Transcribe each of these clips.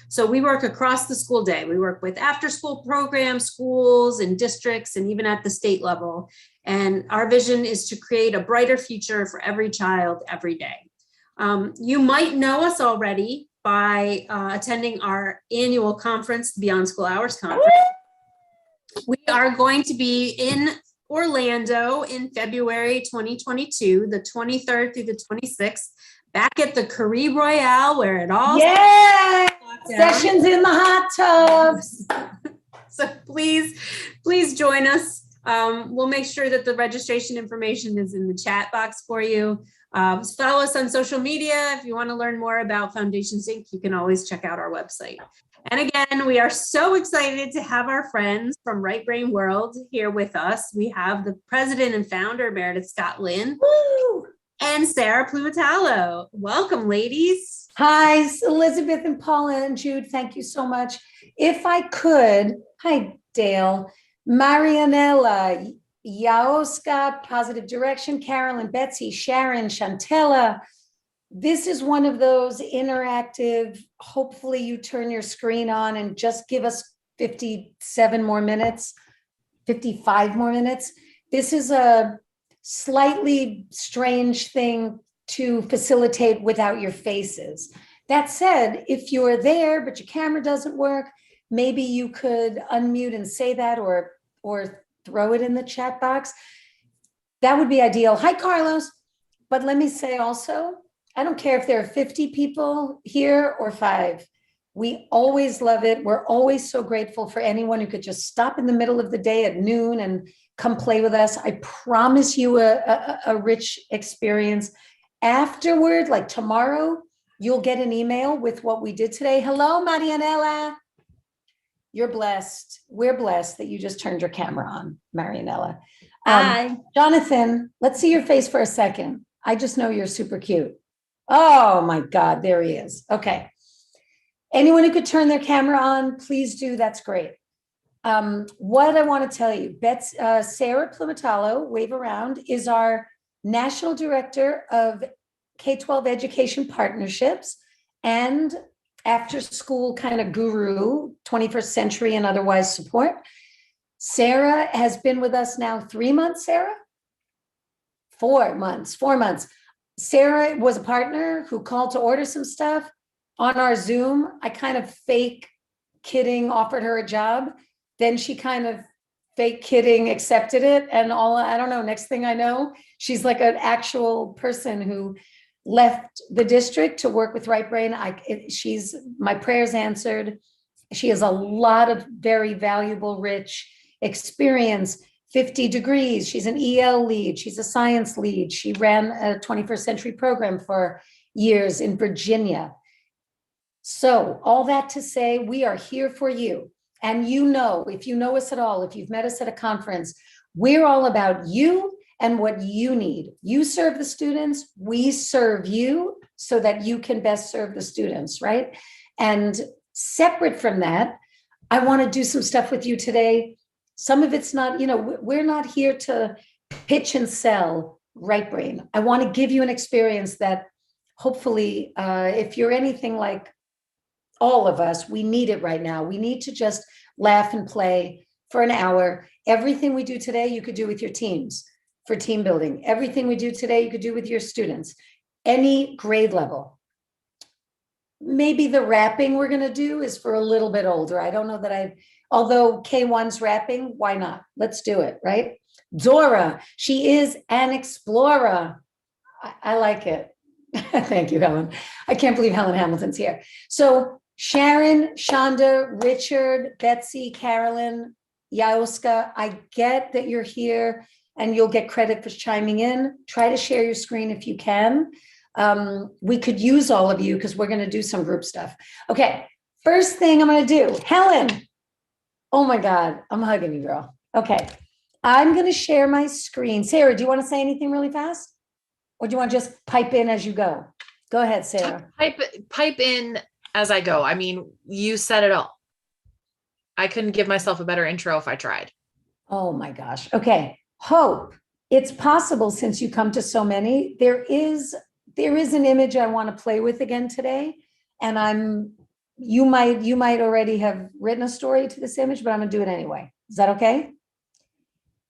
So we work across the school day. We work with after-school programs, schools and districts, and even at the state level. And our vision is to create a brighter future for every child every day. You might know us already by attending our annual conference, the Beyond School Hours Conference. We are going to be in Orlando in February 2022, the 23rd through the 26th, back at the Caribe Royale, where it all sessions in the hot tubs. So please join us. We'll make sure that the registration information is in the chat box for you. Follow us on social media. If you want to learn more about Foundations Inc., you can always check out our website. And again, we are so excited to have our friends from Right Brain World here with us. We have the president and founder, Meredith Scott Lynn. Woo! And Sarah Plumatalo. Welcome, ladies. Hi, Elizabeth and Paula and Jude. Thank you so much. If I could, hi, Dale, Marianella, Yaoska, Positive Direction, Carolyn, Betsy, Sharon, Chantella. This is one of those interactive, hopefully you turn your screen on and just give us 57 more minutes, 55 more minutes. This is a slightly strange thing to facilitate without your faces. That said, if you're there, but your camera doesn't work, maybe you could unmute and say that or throw it in the chat box. That would be ideal. Hi, Carlos. But let me say also, I don't care if there are 50 people here or 5. We always love it. We're always so grateful for anyone who could just stop in the middle of the day at noon and come play with us. I promise you a rich experience. Afterward, like tomorrow, you'll get an email with what we did today. Hello, Marianella. You're blessed. We're blessed that you just turned your camera on, Marianella. Hi. Jonathan, let's see your face for a second. I just know you're super cute. Oh my God, there he is. Okay. Anyone who could turn their camera on, please do. That's great. What I want to tell you, Sarah Plumatalo, wave around, is our National Director of K-12 Education Partnerships and after school kind of guru, 21st century and otherwise support. Sarah has been with us now 3 months, Sarah? 4 months, 4 months. Sarah was a partner who called to order some stuff on our Zoom. I kind of fake kidding offered her a job. Then she kind of fake kidding accepted it. And I don't know, next thing I know, she's like an actual person who left the district to work with Right Brain. She's my prayers answered. She has a lot of very valuable, rich experience. 50 degrees. She's an EL lead. She's a science lead. She ran a 21st century program for years in Virginia. So all that to say, we are here for you. And you know, if you know us at all, if you've met us at a conference, we're all about you and what you need. You serve the students, we serve you so that you can best serve the students, right? And separate from that, I want to do some stuff with you today. Some of it's not, we're not here to pitch and sell Right Brain. I want to give you an experience that hopefully, if you're anything like all of us, we need it right now. We need to just laugh and play for an hour. Everything we do today, you could do with your teams for team building. Everything we do today, you could do with your students, any grade level. Maybe the rapping we're going to do is for a little bit older. I don't know that although K1's rapping, why not? Let's do it, right? Dora, she is an explorer. I like it. Thank you, Helen. I can't believe Helen Hamilton's here. So Sharon, Shonda, Richard, Betsy, Carolyn, Yaoska, I get that you're here and you'll get credit for chiming in. Try to share your screen if you can. We could use all of you because we're going to do some group stuff. Okay, first thing I'm going to do, Helen. Oh my God, I'm hugging you, girl. Okay, I'm going to share my screen. Sarah, do you want to say anything really fast? Or do you want to just pipe in as you go? Go ahead, Sarah. Pipe in as I go. I mean, you said it all. I couldn't give myself a better intro if I tried. Oh my gosh. Okay. Hope. It's possible since you come to so many. There is an image I want to play with again today. And I'm you might already have written a story to this image, but I'm gonna do it anyway. Is that okay?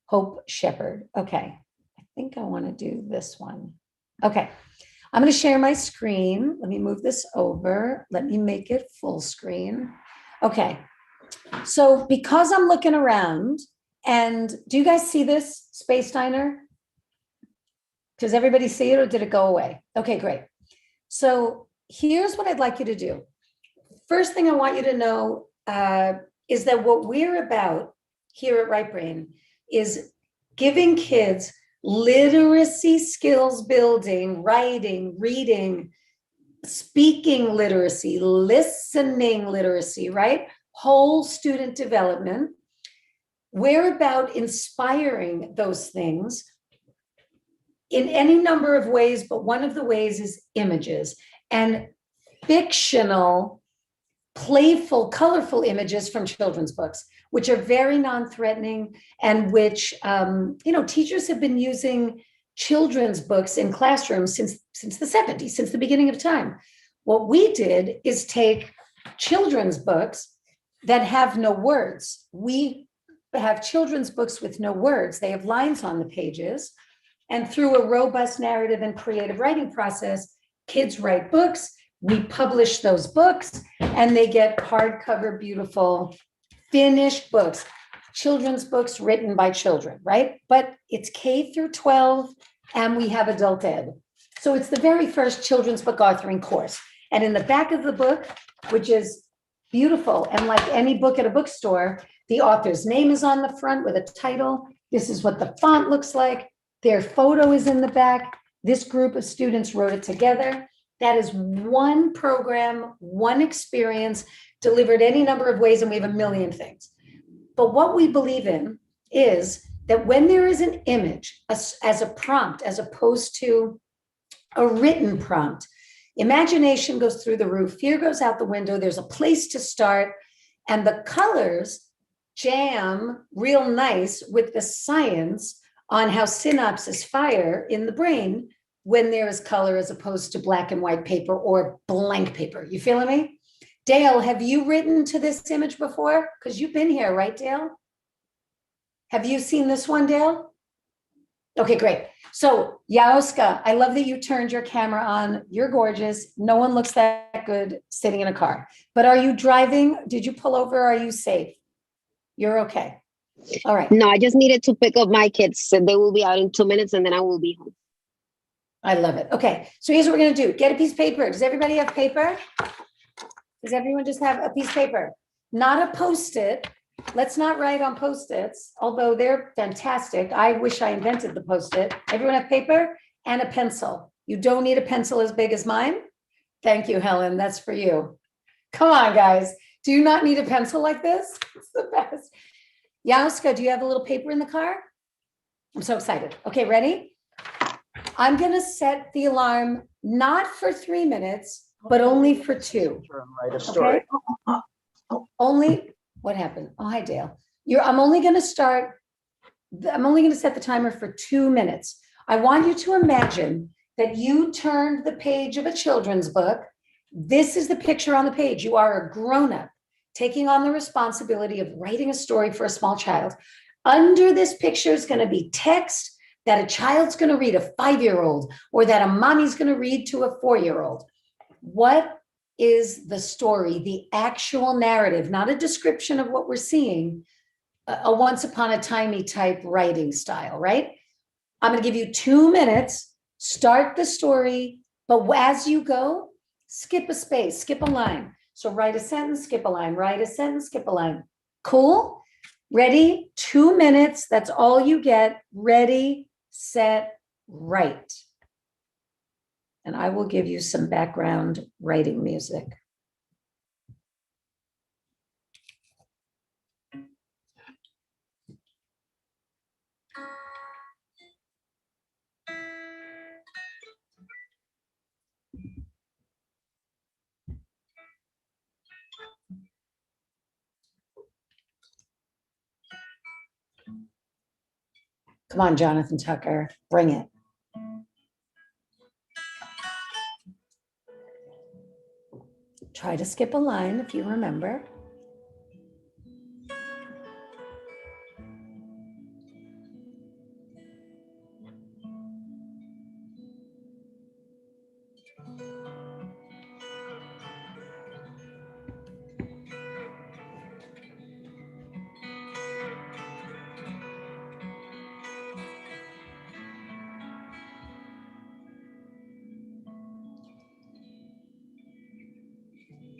Hope Shepherd. Okay. I think I want to do this one. Okay. I'm going to share my screen. Let me move this over. Let me make it full screen. Okay. So because I'm looking around, and do you guys see this Space Diner? Does everybody see it or did it go away? Okay, great. So here's what I'd like you to do. First thing I want you to know is that what we're about here at Right Brain is giving kids literacy skills building, writing, reading, speaking literacy, listening literacy, right? Whole student development. We're about inspiring those things in any number of ways, but one of the ways is images and fictional, playful, colorful images from children's books, which are very non-threatening and which, teachers have been using children's books in classrooms since the 70s, since the beginning of time. What we did is take children's books that have no words. We have children's books with no words. They have lines on the pages. And through a robust narrative and creative writing process, kids write books. We publish those books and they get hardcover, beautiful, finished books, children's books written by children, right? But it's K through 12 and we have adult ed. So it's the very first children's book authoring course. And in the back of the book, which is beautiful and like any book at a bookstore, the author's name is on the front with a title. This is what the font looks like. Their photo is in the back. This group of students wrote it together. That is one program, one experience, delivered any number of ways, and we have a million things. But what we believe in is that when there is an image as a prompt, as opposed to a written prompt, imagination goes through the roof, fear goes out the window, there's a place to start, and the colors jam real nice with the science on how synapses fire in the brain when there is color as opposed to black and white paper or blank paper. You feeling me? Dale, have you written to this image before? Because you've been here, right, Dale? Have you seen this one, Dale? Okay, great. So, Yaoska, I love that you turned your camera on. You're gorgeous. No one looks that good sitting in a car. But are you driving? Did you pull over? Are you safe? You're okay. All right. No, I just needed to pick up my kids. So they will be out in 2 minutes and then I will be home. I love it. Okay, so here's what we're going to do. Get a piece of paper. Does everybody have paper? Does everyone just have a piece of paper? Not a Post-it. Let's not write on Post-its, although they're fantastic. I wish I invented the Post-it. Everyone have paper and a pencil. You don't need a pencil as big as mine. Thank you, Helen. That's for you. Come on, guys. Do you not need a pencil like this? It's the best. Yaoska, do you have a little paper in the car? I'm so excited. Okay, ready? I'm going to set the alarm not for 3 minutes, but only for 2. Write a story. Okay? Only, what happened? Oh, hi, Dale. I'm only going to set the timer for 2 minutes. I want you to imagine that you turned the page of a children's book. This is the picture on the page. You are a grown-up taking on the responsibility of writing a story for a small child. Under this picture is going to be text that a child's going to read, a 5-year-old, or that a mommy's going to read to a 4-year-old. What is the story, the actual narrative, not a description of what we're seeing, a once upon a timey type writing style, right? I'm going to give you 2 minutes, start the story, but as you go, skip a space, skip a line. So write a sentence, skip a line, write a sentence, skip a line. Cool? Ready? 2 minutes. That's all you get. Ready, set, write. And I will give you some background writing music. Come on, Jonathan Tucker, bring it. Try to skip a line if you remember.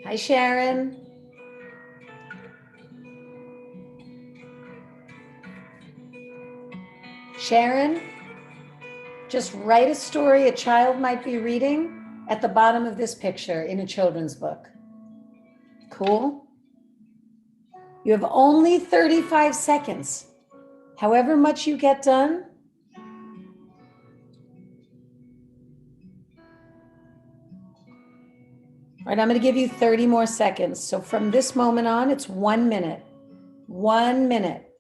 Hi, Sharon. Sharon, just write a story a child might be reading at the bottom of this picture in a children's book. Cool? You have only 35 seconds. However much you get done, all right, I'm going to give you 30 more seconds. So from this moment on, it's 1 minute. 1 minute.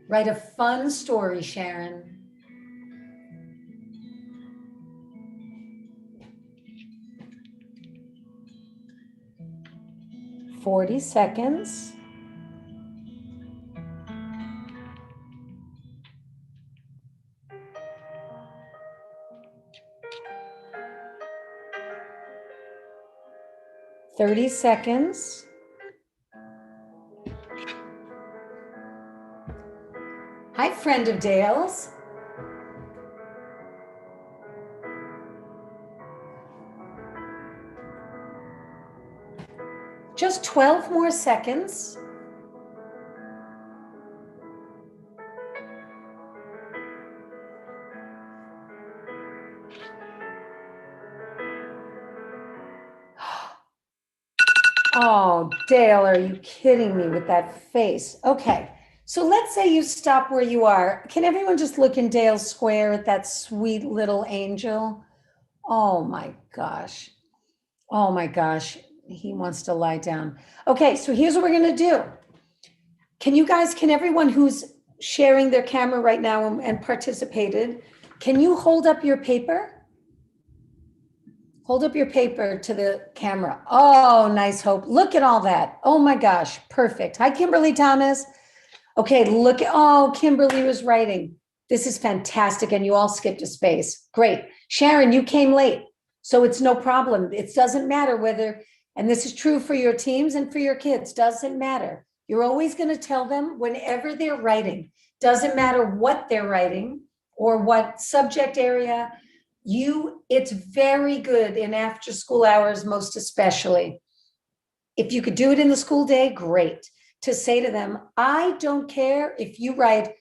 Write a fun story, Sharon. "40 seconds. "30 seconds. Hi, friend of Dale's. Just 12 more seconds. Oh, Dale, are you kidding me with that face? Okay, so let's say you stop where you are. Can everyone just look in Dale's square at that sweet little angel? Oh my gosh. Oh my gosh. He wants to lie down. Okay, so here's what we're going to do. Can everyone who's sharing their camera right now and participated, can you hold up your paper? Hold up your paper to the camera. Oh, nice, Hope. Look at all that. Oh my gosh, perfect. Hi, Kimberly Thomas. Okay, look at, oh, Kimberly was writing. This is fantastic, and you all skipped a space. Great. Sharon, you came late, so it's no problem. It doesn't matter whether, and this is true for your teams and for your kids, doesn't matter. You're always going to tell them whenever they're writing, doesn't matter what they're writing or what subject area, it's very good in after school hours, most especially. If you could do it in the school day, great. To say to them, I don't care if you write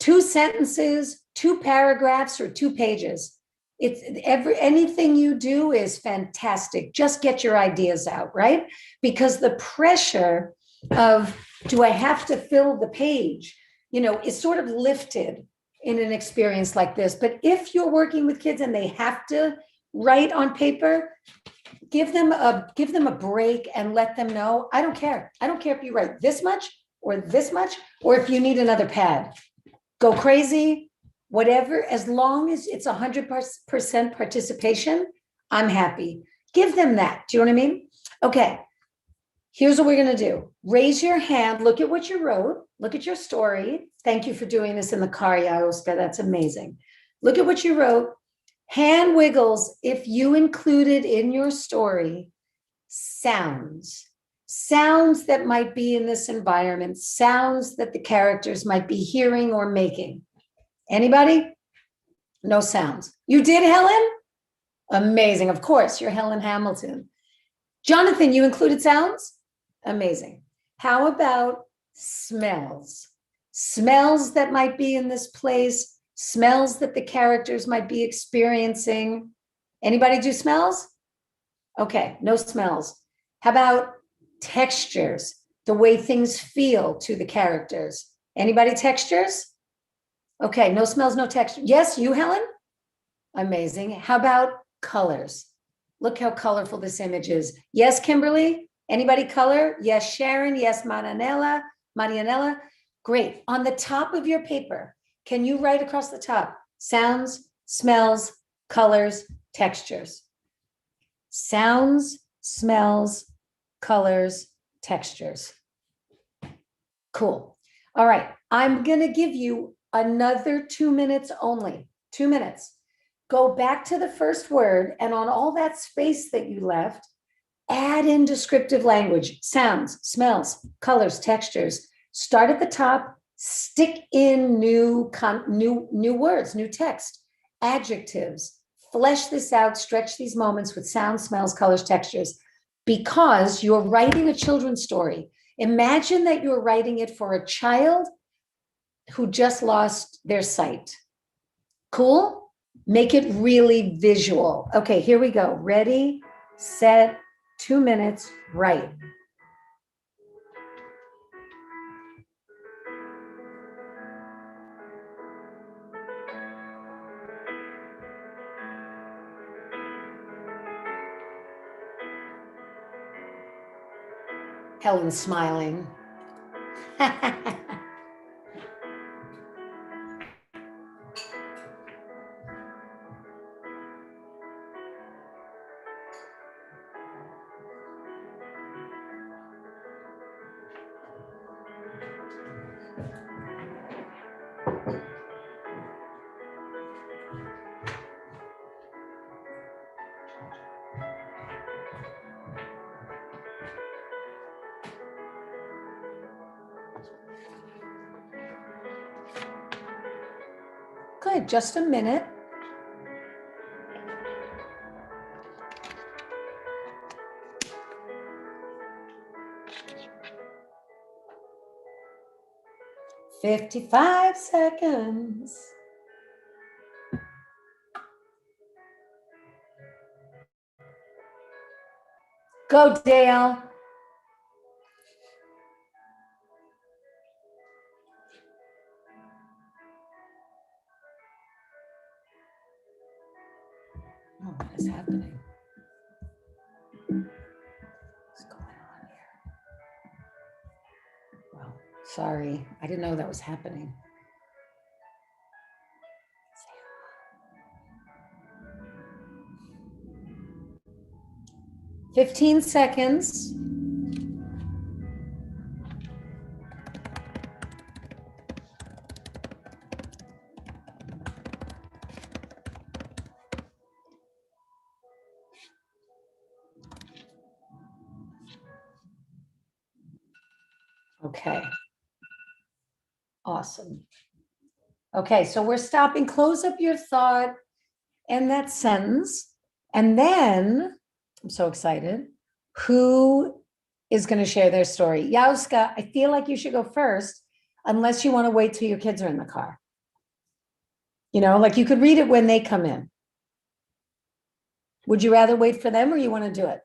2 sentences, 2 paragraphs, or 2 pages. Anything you do is fantastic. Just get your ideas out, right? Because the pressure of, do I have to fill the page, is sort of lifted in an experience like this. But if you're working with kids and they have to write on paper, give them a break and let them know, I don't care. I don't care if you write this much, or if you need another pad. Go crazy, whatever, as long as it's 100% participation, I'm happy. Give them that. Do you know what I mean? Okay. Here's what we're going to do. Raise your hand. Look at what you wrote. Look at your story. Thank you for doing this in the car, Yaoska. That's amazing. Look at what you wrote. Hand wiggles if you included in your story sounds that might be in this environment, sounds that the characters might be hearing or making. Anybody? No sounds. You did, Helen? Amazing. Of course, you're Helen Hamilton. Jonathan, you included sounds? Amazing. How about smells? Smells that might be in this place, smells that the characters might be experiencing. Anybody do smells? Okay, no smells. How about textures, the way things feel to the characters? Anybody textures? Okay, no smells, no texture. Yes, you, Helen? Amazing. How about colors? Look how colorful this image is. Yes, Kimberly? Anybody color? Yes, Sharon. Yes, Marianella. Great. On the top of your paper, can you write across the top? Sounds, smells, colors, textures. Sounds, smells, colors, textures. Cool. All right. I'm going to give you another 2 minutes only. 2 minutes. Go back to the first word, and on all that space that you left, add in descriptive language, sounds, smells, colors, textures. Start at the top, stick in new words, new text, adjectives. Flesh this out, stretch these moments with sounds, smells, colors, textures, because you're writing a children's story. Imagine that you're writing it for a child who just lost their sight. Cool? Make it really visual. Okay, here we go. Ready, set, 2 minutes, write. Helen's smiling. Good, just a minute. "55 seconds. Go, Dale. Oh, what is happening? What's going on here? Well, sorry. I didn't know that was happening. 15 seconds. Okay. Awesome. Okay, so we're stopping. Close up your thought and that sentence. And then, I'm so excited. Who is going to share their story? Yauska, I feel like you should go first, unless you want to wait till your kids are in the car. You know, like you could read it when they come in. Would you rather wait for them or you want to do it?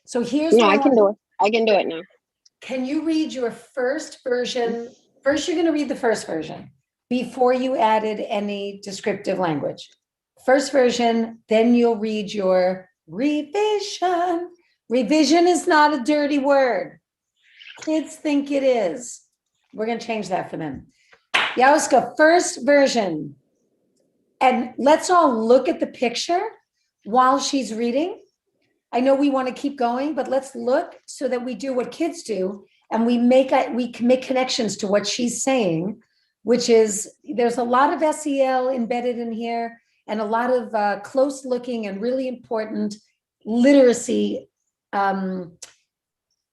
So here's No, what I can do it. I can do it now. Can you read your first version? First, you're going to read the first version before you added any descriptive language. First version, then you'll read your revision. Revision is not a dirty word. Kids think it is. We're going to change that for them. Yauska, first version. And let's all look at the picture while she's reading. I know we want to keep going, but let's look so that we do what kids do and we can make connections to what she's saying, which is there's a lot of SEL embedded in here and a lot of close looking and really important literacy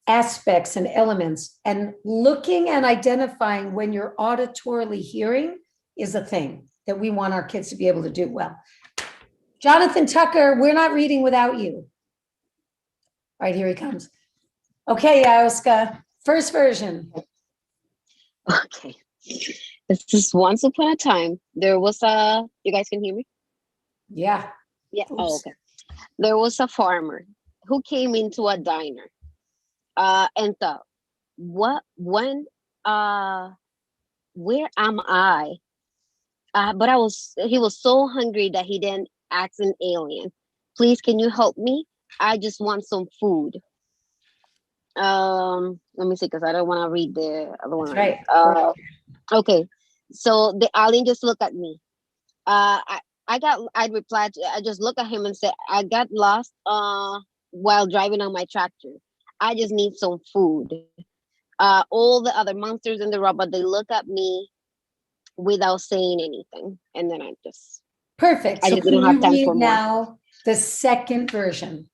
aspects and elements. And looking and identifying when you're auditorily hearing is a thing that we want our kids to be able to do well. Jonathan Tucker, we're not reading without you. All right, here he comes. Okay, Yauska, first version. Okay. This is once upon a time. There was you guys can hear me? Yeah. Yeah. Oops. Oh, okay. There was a farmer who came into a diner and thought, where am I? But he was so hungry that he then asked an alien, please, can you help me? I just want some food. Let me see, because I don't want to read the other one. That's right. Okay. So the alien just looked at me. I replied, I just looked at him and said, I got lost while driving on my tractor. I just need some food. All the other monsters in the robot, they look at me without saying anything. And then Perfect. I So just can didn't have you time read for more. now the second version?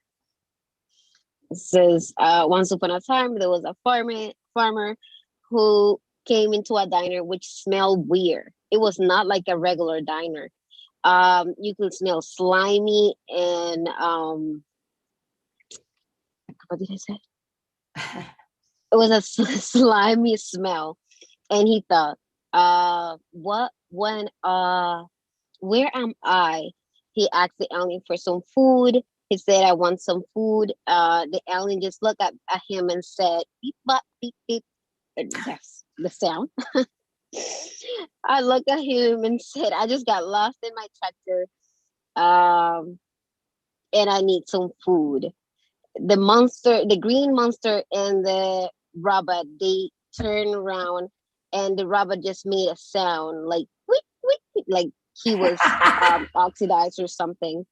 It says, once upon a time, there was a farmer who came into a diner which smelled weird. It was not like a regular diner. You could smell slimy and what did I say? It was a slimy smell. And he thought, where am I? He asked the alien for some food. He said, I want some food. The alien just looked at him and said, beep, bop, beep, beep. And that's the sound. I looked at him and said, I just got lost in my tractor. And I need some food. The green monster and the robot, they turned around and the robot just made a sound like, "Wheek, wheek, wheek," like he was oxidized or something.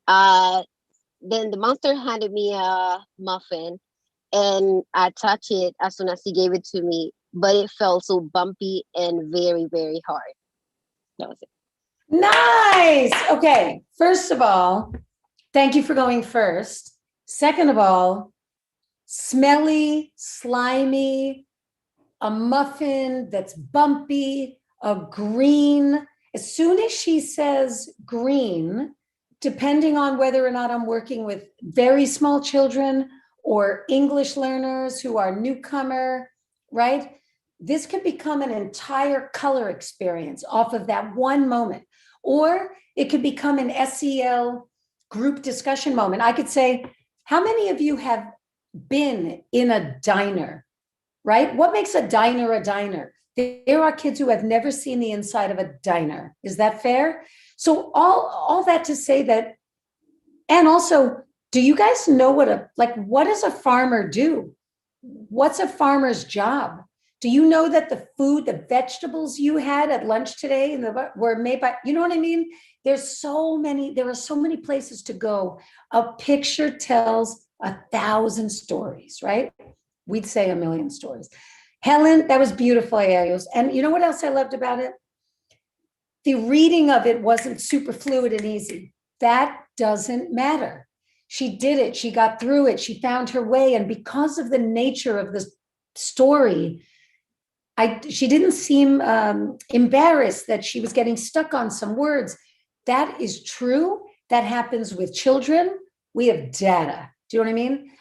Then the monster handed me a muffin and I touched it as soon as he gave it to me, but it felt so bumpy and very, very hard. That was it. Nice. Okay. First of all, thank you for going first. Second of all, smelly, slimy, a muffin that's bumpy, a green. As soon as she says green, depending on whether or not I'm working with very small children or English learners who are newcomer, right? This could become an entire color experience off of that one moment. Or it could become an SEL group discussion moment. I could say, how many of you have been in a diner, right? What makes a diner a diner? There are kids who have never seen the inside of a diner. Is that fair? So all that to say that, and also, do you guys know what does a farmer do? What's a farmer's job? Do you know that the vegetables you had at lunch today were made by, you know what I mean? There are so many places to go. A picture tells 1,000 stories, right? We'd say 1,000,000 stories. Helen, that was beautiful, Ayos. And you know what else I loved about it? The reading of it wasn't super fluid and easy. That doesn't matter. She did it. She got through it. She found her way. And because of the nature of the story, she didn't seem embarrassed that she was getting stuck on some words. That is true. That happens with children. We have data. Do you know what I mean?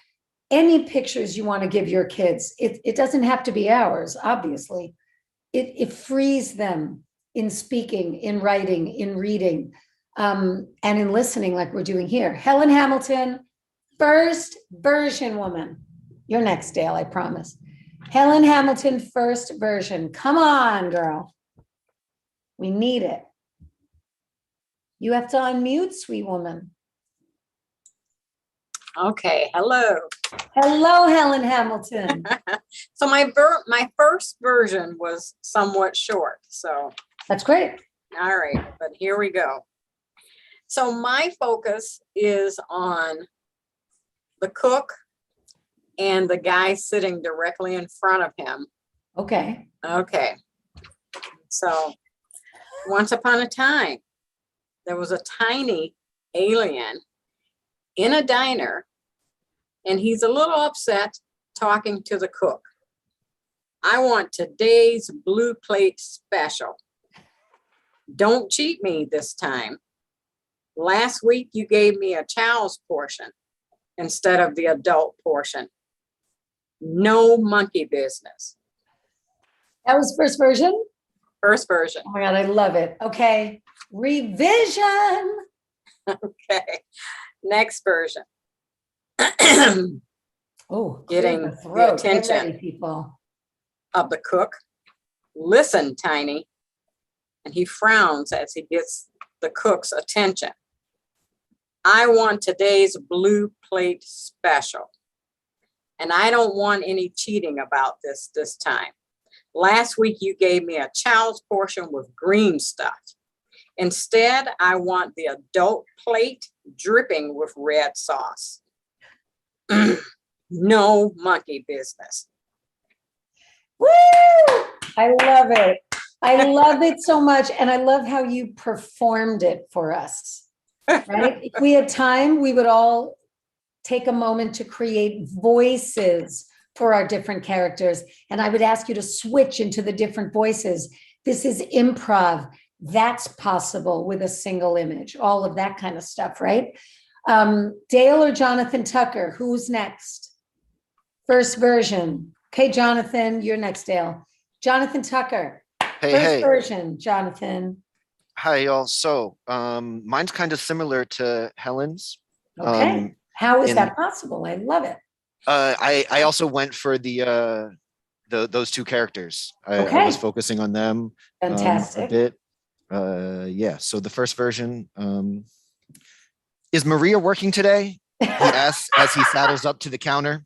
Any pictures you want to give your kids, it doesn't have to be ours, obviously. It frees them in speaking, in writing, in reading, and in listening like we're doing here. Helen Hamilton, first version woman. You're next, Dale, I promise. Helen Hamilton, first version. Come on, girl. We need it. You have to unmute, sweet woman. Okay, hello. Hello, Helen Hamilton. So my first version was somewhat short, so That's great. all right, but here we go. So my focus is on the cook and the guy sitting directly in front of him. Okay. Okay, so once upon a time, there was a tiny alien in a diner, and he's a little upset talking to the cook. I want today's blue plate special. Don't cheat me this time. Last week you gave me a child's portion instead of the adult portion. No monkey business. That was first version? First version. Oh my God, I love it. Okay. Revision. Okay. Next version. Oh, Getting the attention people. of the cook. Listen, Tiny. And he frowns as he gets the cook's attention. I want today's blue plate special. And I don't want any cheating about this time. Last week you gave me a child's portion with green stuff. Instead, I want the adult plate dripping with red sauce. No monkey business. Woo! I love it. I love it so much. And I love how you performed it for us, right? If we had time, we would all take a moment to create voices for our different characters. And I would ask you to switch into the different voices. This is improv. That's possible with a single image, all of that kind of stuff, right? Dale or Jonathan Tucker, who's next? First version. Okay, Jonathan, you're next, Dale. Jonathan Tucker. Hey, First hey. version, Jonathan. Hi, y'all. So, mine's kind of similar to Helen's. Okay. How is in- that possible? I love it. I also went for those two characters. I Okay. was focusing on them a Fantastic. bit. Yeah. So the first version, is Maria working today? He asks as he saddles up to the counter.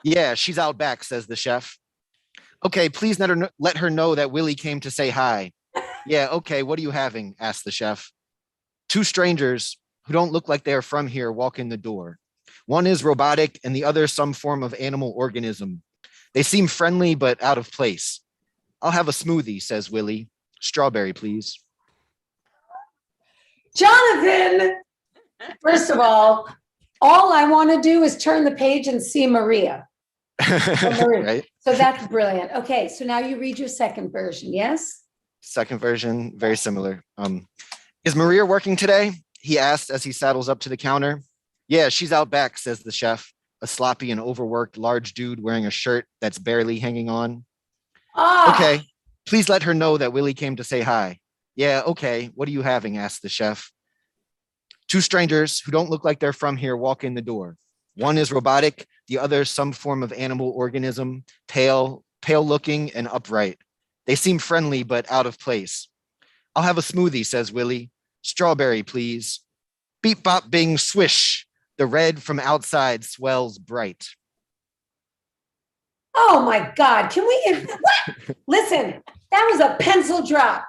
Yeah, she's out back, says the chef. Okay, please let her know that Willie came to say hi. Yeah, okay, what are you having? Asked the chef. Two strangers who don't look like they're from here walk in the door. One is robotic and the other some form of animal organism. They seem friendly but out of place. I'll have a smoothie, says Willie. Strawberry, please. Jonathan, first of all I want to do is turn the page and see Maria. Right? So that's brilliant. Okay, so now you read your second version, yes? Second version, very similar. Is Maria working today? He asks as he saddles up to the counter. Yeah, she's out back, says the chef, a sloppy and overworked large dude wearing a shirt that's barely hanging on. Okay, please let her know that Willie came to say hi. Yeah, okay, what are you having? Asked the chef. Two strangers who don't look like they're from here walk in the door. One is robotic, the other some form of animal organism, pale looking and upright. They seem friendly but out of place. I'll have a smoothie, says Willie. Strawberry, please. Beep, bop, bing, swish. The red from outside swells bright. Oh my God, can we, what? Listen, that was a pencil drop.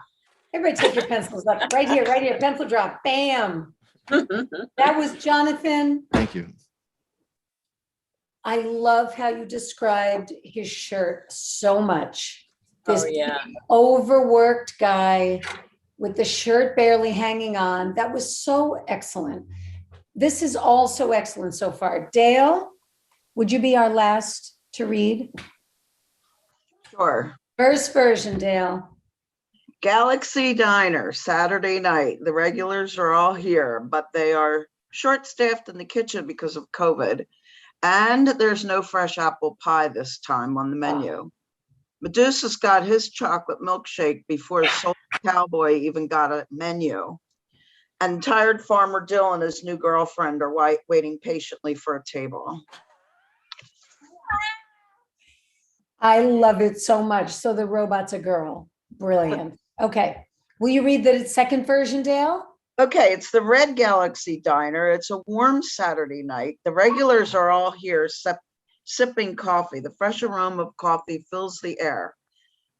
Everybody take your pencils up, right here, pencil drop, bam. That was Jonathan. Thank you. I love how you described his shirt so much. This Oh, yeah. overworked guy with the shirt barely hanging on. That was so excellent. This is also excellent so far. Dale, would you be our last to read? Sure. First version, Dale. Galaxy Diner, Saturday night. The regulars are all here, but they are short-staffed in the kitchen because of COVID. And there's no fresh apple pie this time on the menu. Medusa's got his chocolate milkshake before Soul Cowboy even got a menu. And tired Farmer Dill and his new girlfriend are waiting patiently for a table. I love it so much. So the robot's a girl. Brilliant. Okay. Will you read the second version, Dale? Okay, it's the Red Galaxy Diner. It's a warm Saturday night. The regulars are all here sipping coffee. The fresh aroma of coffee fills the air.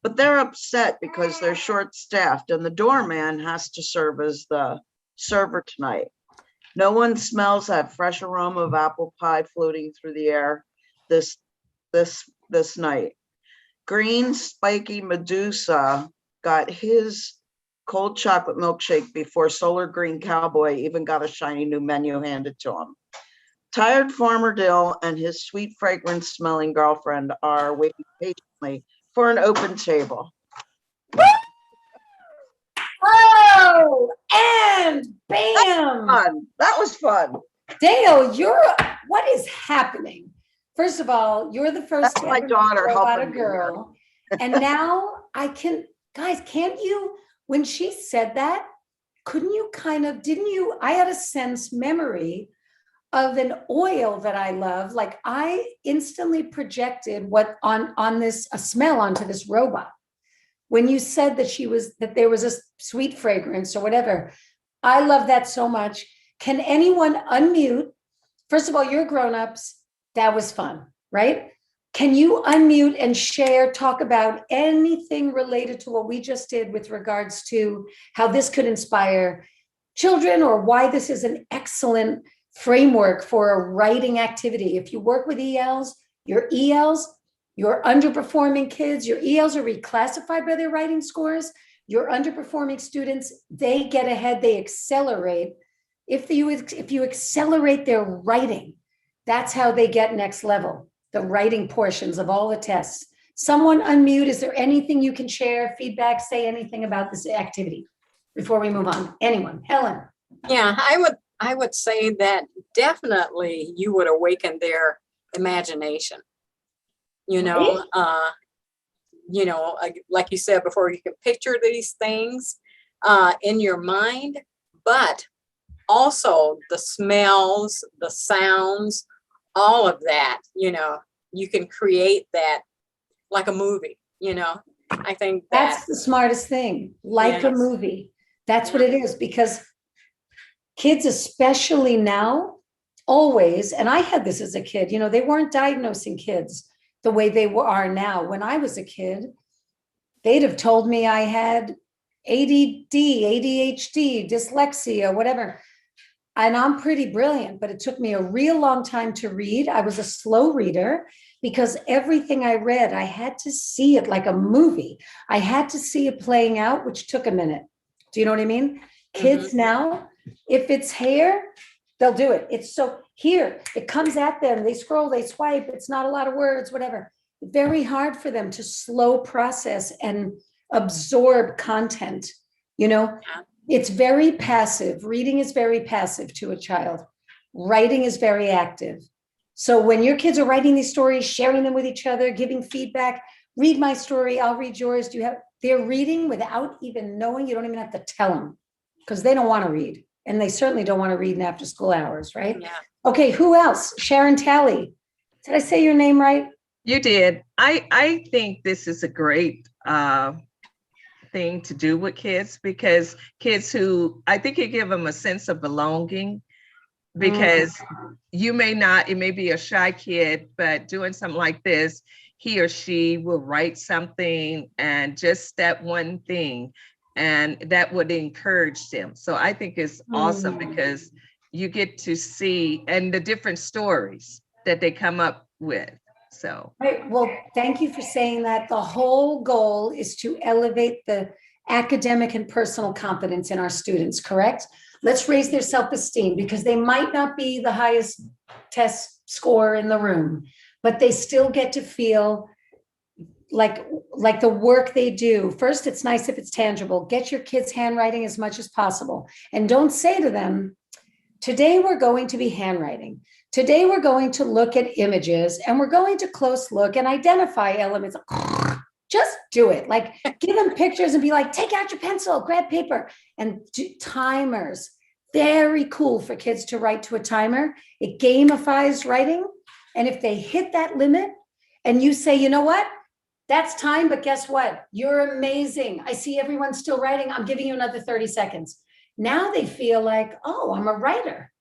But they're upset because they're short-staffed and the doorman has to serve as the server tonight. No one smells that fresh aroma of apple pie floating through the air this night. Green spiky Medusa got his cold chocolate milkshake before Solar Green Cowboy even got a shiny new menu handed to him. Tired Farmer Dill and his sweet fragrance smelling girlfriend are waiting patiently for an open table. Oh, and bam. Fun. That was fun. Dale, what is happening? First of all, you're the first That's my ever daughter robot helping a me girl. And now guys, can't you, when she said that, couldn't you I had a sense memory of an oil that I love. Like I instantly projected what on this, a smell onto this robot. When you said that there was a sweet fragrance or whatever, I love that so much. Can anyone unmute? First of all, you're grown-ups. That was fun, right? can you unmute and share, talk about anything related to what we just did with regards to how this could inspire children, or why this is an excellent framework for a writing activity? If you work with ELs, your underperforming kids, your ELs are reclassified by their writing scores. Your underperforming students, they get ahead, they accelerate. If you accelerate their writing, that's how they get next level, the writing portions of all the tests. Someone unmute. Is there anything you can share, feedback, say anything about this activity before we move on? Anyone? Helen? Yeah, I would say that definitely you would awaken their imagination. Like you said before, you can picture these things in your mind, but also the smells, the sounds, all of that, you can create that like a movie, I think That's the smartest thing, like a Yes. movie. That's what it is, because kids, especially now, always, and I had this as a kid, they weren't diagnosing kids the way they are now. When I was a kid, they'd have told me I had ADD, ADHD, dyslexia, whatever. And I'm pretty brilliant, but it took me a real long time to read. I was a slow reader because everything I read, I had to see it like a movie. I had to see it playing out, which took a minute. Do you know what I mean? Kids now, if it's hair, they'll do it. It's so here, it comes at them. They scroll, they swipe. It's not a lot of words, whatever. Very hard for them to slow process and absorb content. It's very passive. Reading is very passive to a child. Writing is very active. So when your kids are writing these stories, sharing them with each other, giving feedback, read my story, I'll read yours. They're reading without even knowing. You don't even have to tell them, because they don't want to read. And they certainly don't want to read in after school hours, right? Yeah. Okay, who else? Sharon Talley. Did I say your name right? You did. I think this is a great thing to do with kids, because kids who, I think you give them a sense of belonging, because you may not, it may be a shy kid, but doing something like this, he or she will write something, and just that one thing, and that would encourage them. So I think it's awesome, because you get to see, and the different stories that they come up with. So. Right. Well, thank you for saying that. The whole goal is to elevate the academic and personal competence in our students, correct? Let's raise their self-esteem, because they might not be the highest test score in the room, but they still get to feel like the work they do. First, it's nice if it's tangible. Get your kids' handwriting as much as possible. And don't say to them, today we're going to be handwriting. Today we're going to look at images, and we're going to close look and identify elements. Just do it. Like, give them pictures and be like, take out your pencil, grab paper, and do timers. Very cool for kids to write to a timer. It gamifies writing. And if they hit that limit and you say, you know what? That's time, but guess what? You're amazing. I see everyone's still writing. I'm giving you another 30 seconds. Now they feel like, oh, I'm a writer.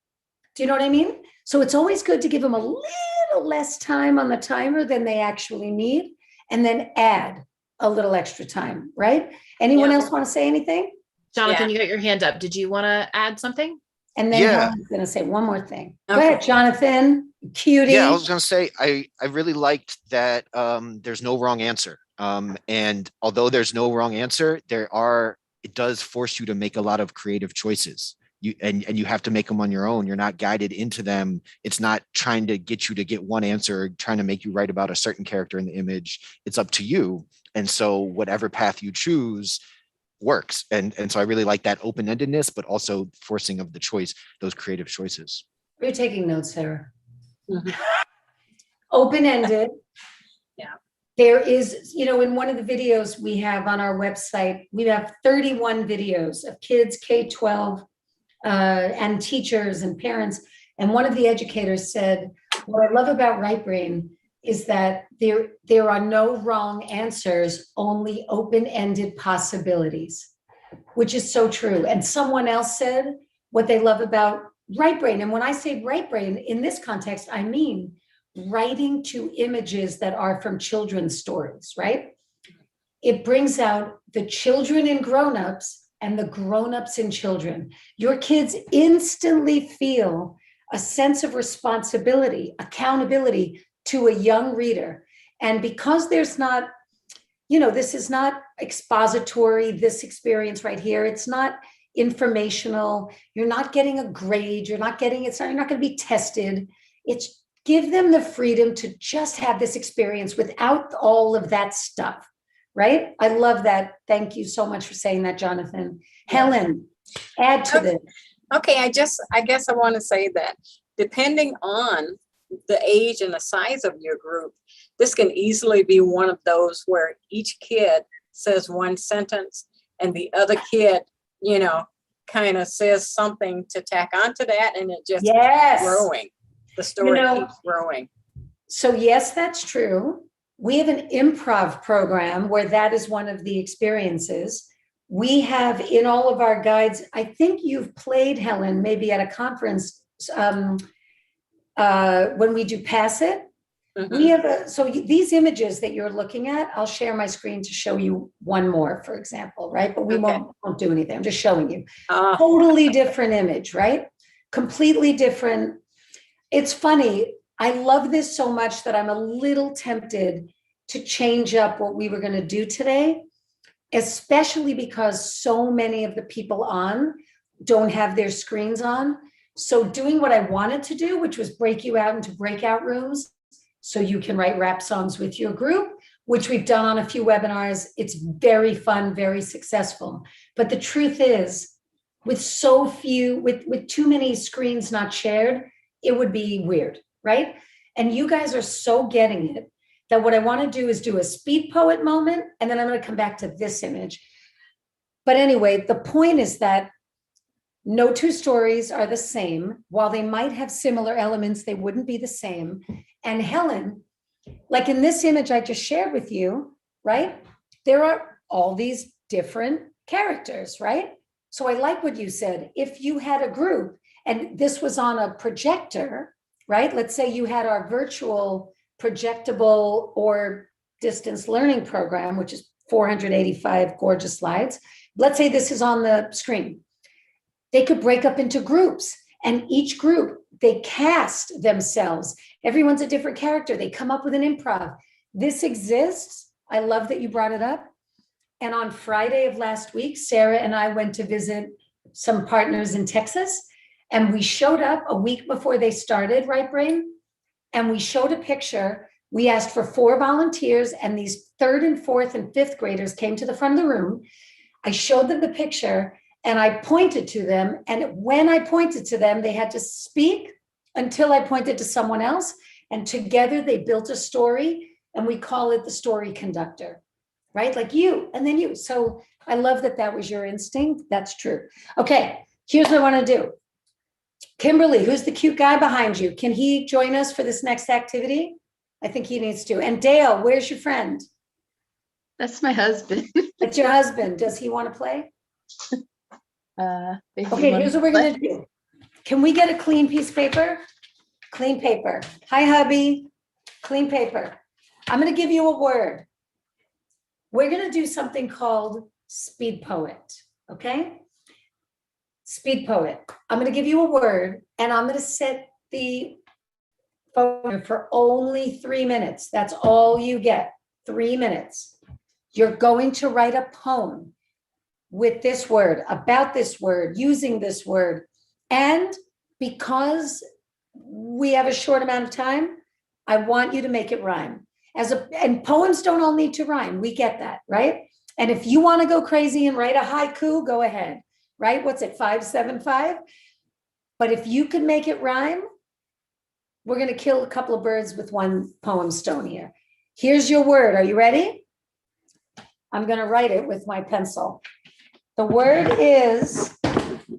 Do you know what I mean? So it's always good to give them a little less time on the timer than they actually need, and then add a little extra time, right? Anyone else want to say anything? Jonathan, you got your hand up. Did you want to add something? And then Helen's going to say one more thing. Go ahead, Jonathan, cutie. Yeah, I was going to say, I really liked that there's no wrong answer. And although there's no wrong answer, it does force you to make a lot of creative choices. And you have to make them on your own. You're not guided into them. It's not trying to get you to get one answer, or trying to make you write about a certain character in the image. It's up to you. And so whatever path you choose works. And so I really like that open-endedness, but also forcing of the choice, those creative choices. You're taking notes, Sarah. Open-ended. Yeah. There is, in one of the videos we have on our website, we have 31 videos of kids K-12 and teachers and parents. And one of the educators said, what I love about Right Brain is that there are no wrong answers, only open-ended possibilities, which is so true. And someone else said what they love about Right Brain. And when I say Right Brain in this context, I mean writing to images that are from children's stories, right? It brings out the children in grown-ups and the grown-ups in children. Your kids instantly feel a sense of responsibility, accountability to a young reader. And because there's not, this is not expository, this experience right here, it's not informational, you're not getting a grade, you're not going to be tested. It's give them the freedom to just have this experience without all of that stuff, right? I love that. Thank you so much for saying that, Jonathan. Helen, add to this. Okay, I guess I want to say that depending on the age and the size of your group, this can easily be one of those where each kid says one sentence and the other kid, kind of says something to tack onto that, and it just keeps growing. The story keeps growing. So yes, that's true. We have an improv program where that is one of the experiences. We have in all of our guides, I think you've played, Helen, maybe at a conference when we do Pass It. Mm-hmm. We have so these images that you're looking at, I'll share my screen to show you one more, for example, right? But we won't do anything. I'm just showing you. Totally different image, right? Completely different. It's funny. I love this so much that I'm a little tempted to change up what we were going to do today, especially because so many of the people on don't have their screens on. So doing what I wanted to do, which was break you out into breakout rooms so you can write rap songs with your group, which we've done on a few webinars. It's very fun, very successful. But the truth is, with so few, with too many screens not shared, it would be weird, right? And you guys are so getting it that what I want to do is do a speed poet moment, and then I'm going to come back to this image. But anyway, the point is that no two stories are the same. While they might have similar elements, they wouldn't be the same. And Helen, like in this image I just shared with you, right? There are all these different characters, right? So I like what you said. If you had a group and this was on a projector, right? Let's say you had our virtual projectable or distance learning program, which is 485 gorgeous slides. Let's say this is on the screen. They could break up into groups, and each group, they cast themselves. Everyone's a different character. They come up with an improv. This exists. I love that you brought it up. And on Friday of last week, Sarah and I went to visit some partners in Texas, and we showed up a week before they started, right, Brain? And we showed a picture. We asked for 4 volunteers, and these 3rd and 4th and 5th graders came to the front of the room. I showed them the picture, and I pointed to them. And when I pointed to them, they had to speak until I pointed to someone else. And together they built a story, and we call it the story conductor, right? Like you, and then you. So I love that that was your instinct. That's true. Okay, here's what I want to do. Kimberly, who's the cute guy behind you? Can he join us for this next activity? I think he needs to. And Dale, where's your friend? That's my husband. That's your husband. Does he want to play? Okay, here's what we're going to do. Can we get a clean piece of paper? Clean paper. Hi, hubby. Clean paper. I'm going to give you a word. We're going to do something called speed poet. Okay? Speed poet. I'm going to give you a word, and I'm going to set the phone for only 3 minutes. That's all you get. 3 minutes. You're going to write a poem with this word, about this word, using this word. And because we have a short amount of time, I want you to make it rhyme. And poems don't all need to rhyme. We get that, right? And if you want to go crazy and write a haiku, go ahead, right? What's it, 575? But if you can make it rhyme, we're going to kill a couple of birds with one poem stone here. Here's your word. Are you ready? I'm going to write it with my pencil. The word is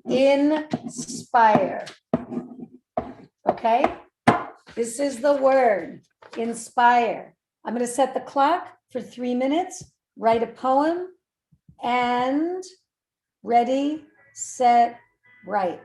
inspire. Okay? This is the word, inspire. I'm going to set the clock for 3 minutes, write a poem, and ready, set, write.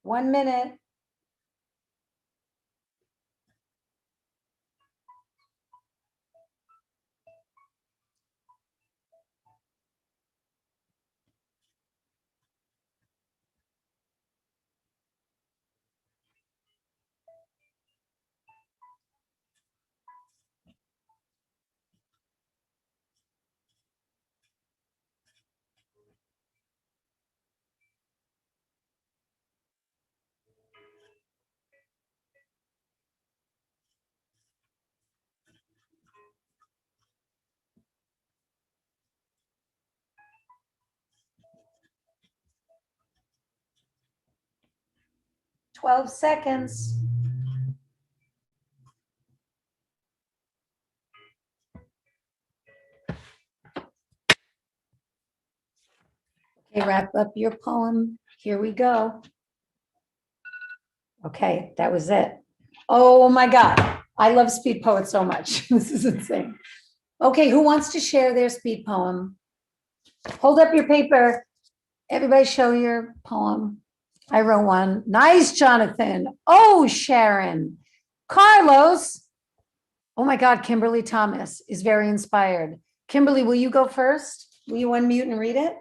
1 minute. Twelve seconds. Okay, wrap up your poem. Here we go. Okay, that was it. Oh my God, I love speed poets so much. This is insane. Okay, who wants to share their speed poem? Hold up your paper. Everybody show your poem. I wrote one. Nice, Jonathan. Oh, Sharon. Carlos. Oh my God, Kimberly Thomas is very inspired. Kimberly, will you go first? Will you unmute and read it?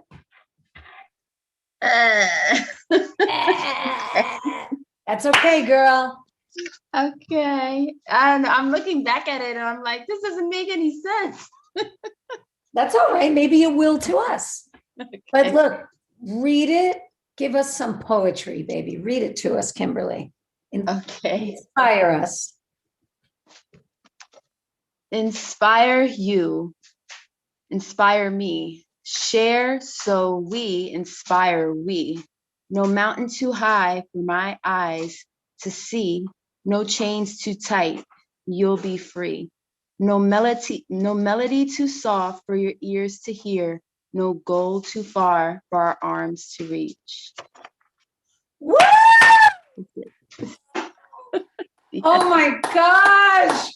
That's okay, girl. Okay. And I'm looking back at it and I'm like, this doesn't make any sense. That's all right. Maybe it will to us. But Okay. look, read it. Give us some poetry, baby. Read it to us, Kimberly. Okay. Inspire us. Inspire you. Inspire me. Share so we inspire we. No mountain too high for my eyes to see. No chains too tight. You'll be free. No melody too soft for your ears to hear. No goal too far for our arms to reach. Woo! Oh my gosh.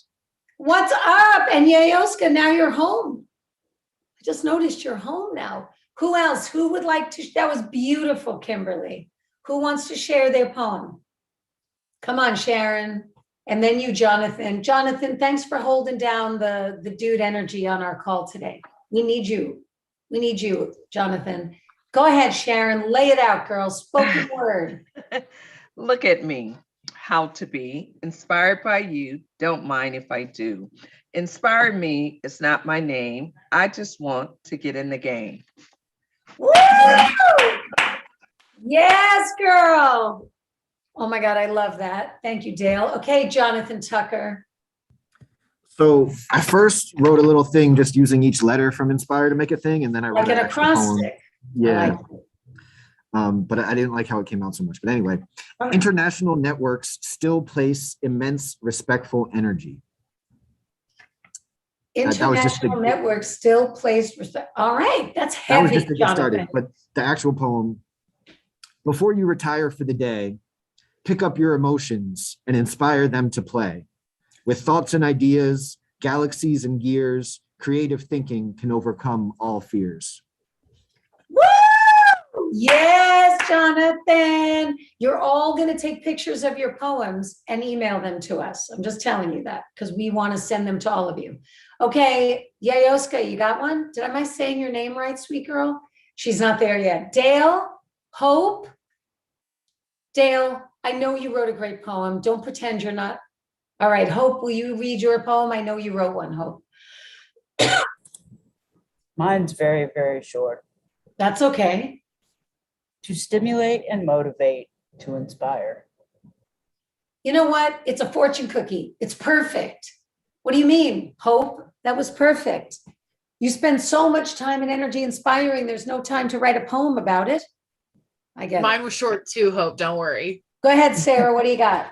What's up? And Yayoska, now you're home. I just noticed you're home now. Who else? Who would like to? That was beautiful, Kimberly. Who wants to share their poem? Come on, Sharon. And then you, Jonathan. Jonathan, thanks for holding down the dude energy on our call today. We need you. We need you, Jonathan. Go ahead, Sharon. Lay it out, girl. Spoken word. Look at me, how to be inspired by you. Don't mind if I do. Inspire me is not my name. I just want to get in the game. Woo! Yes, girl. Oh my God, I love that. Thank you, Dale. Okay, Jonathan Tucker. So I first wrote a little thing just using each letter from Inspire to make a thing, and then I Like wrote an actual poem. acrostic. Yeah. I like it. But I didn't like how it came out so much. But anyway, Okay. international networks still place immense respectful energy. that was just International network still plays respect. All right, that's That was heavy, just to get started. Jonathan. But the actual poem, before you retire for the day, pick up your emotions and inspire them to play. With thoughts and ideas, galaxies and gears, creative thinking can overcome all fears. Woo! Yes, Jonathan. You're all going to take pictures of your poems and email them to us. I'm just telling you that because we want to send them to all of you. Okay, Yayoska, you got one? Am I saying your name right, sweet girl? She's not there yet. Dale, Hope. Dale, I know you wrote a great poem. Don't pretend you're not. All right, Hope, will you read your poem? I know you wrote one, Hope. Mine's very, very short. That's okay. To stimulate and motivate, to inspire. You know what? It's a fortune cookie. It's perfect. What do you mean, Hope? That was perfect. You spend so much time and energy inspiring. There's no time to write a poem about it. I get Mine it. was short too, Hope. Don't worry. Go ahead, Sarah. What do you got?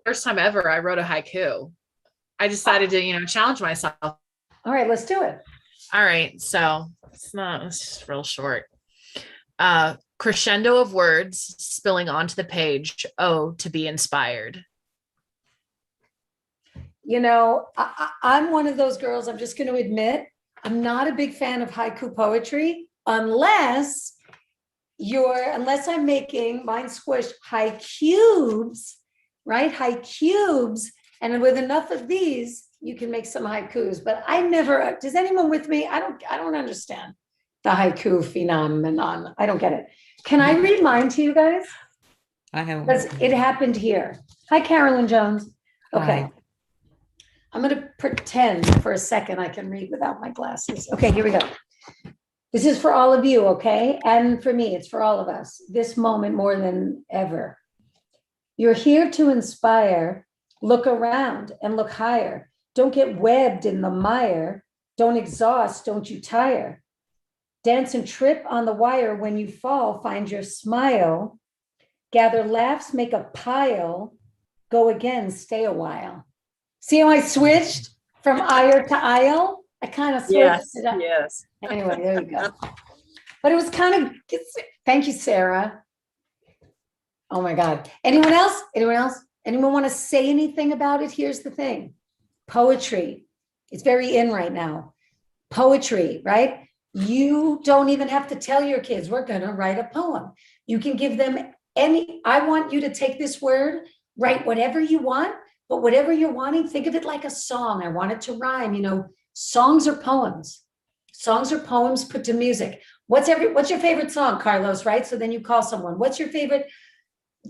First time ever I wrote a haiku. I decided to, challenge myself. All right, let's do it. All right. So it's just real short. Crescendo of words spilling onto the page. Oh, to be inspired. I'm one of those girls, I'm just going to admit, I'm not a big fan of haiku poetry unless unless I'm making mine squished high cubes, right? High cubes. And with enough of these, you can make some haikus. But I never, does anyone with me? I don't understand the haiku phenomenon. I don't get it. Can I read mine to you guys? I have Because it happened here. Hi, Carolyn Jones. Okay. Hi. I'm going to pretend for a second I can read without my glasses. Okay, here we go. This is for all of you, okay? And for me, it's for all of us. This moment more than ever. You're here to inspire. Look around and look higher. Don't get webbed in the mire. Don't exhaust, don't you tire. Dance and trip on the wire. When you fall, find your smile. Gather laughs, make a pile. Go again, stay a while. See how I switched from ire to aisle? I kind of switched Yes, it up. yes. Anyway, there you go. But it was kind of, thank you, Sarah. Oh my God. Anyone else? Anyone else? Anyone want to say anything about it? Here's the thing. Poetry. It's very in right now. Poetry, right? You don't even have to tell your kids, we're going to write a poem. You can give them I want you to take this word, write whatever you want, but whatever you're wanting, think of it like a song. I want it to rhyme. You know, songs are poems. Songs are poems put to music. What's your favorite song, Carlos, right? So then you call someone. What's your favorite?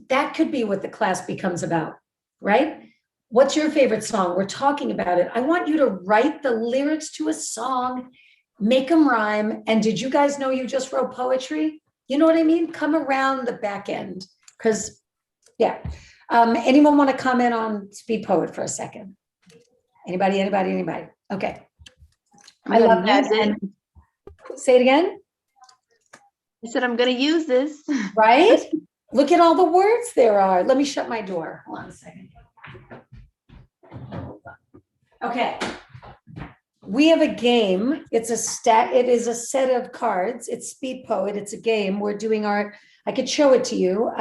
That could be what the class becomes about, right? What's your favorite song? We're talking about it. I want you to write the lyrics to a song, make them rhyme. And did you guys know you just wrote poetry? You know what I mean? Come around the back end, because, yeah. Anyone want to comment on Speed Poet for a second? Anybody? Okay. I love that. And say it again. I said, I'm going to use this. Right? Look at all the words there are. Let me shut my door. Hold on a second. Okay. We have a game. It is a set of cards. It's Speed Poet. It's a game. We're doing I could show it to you.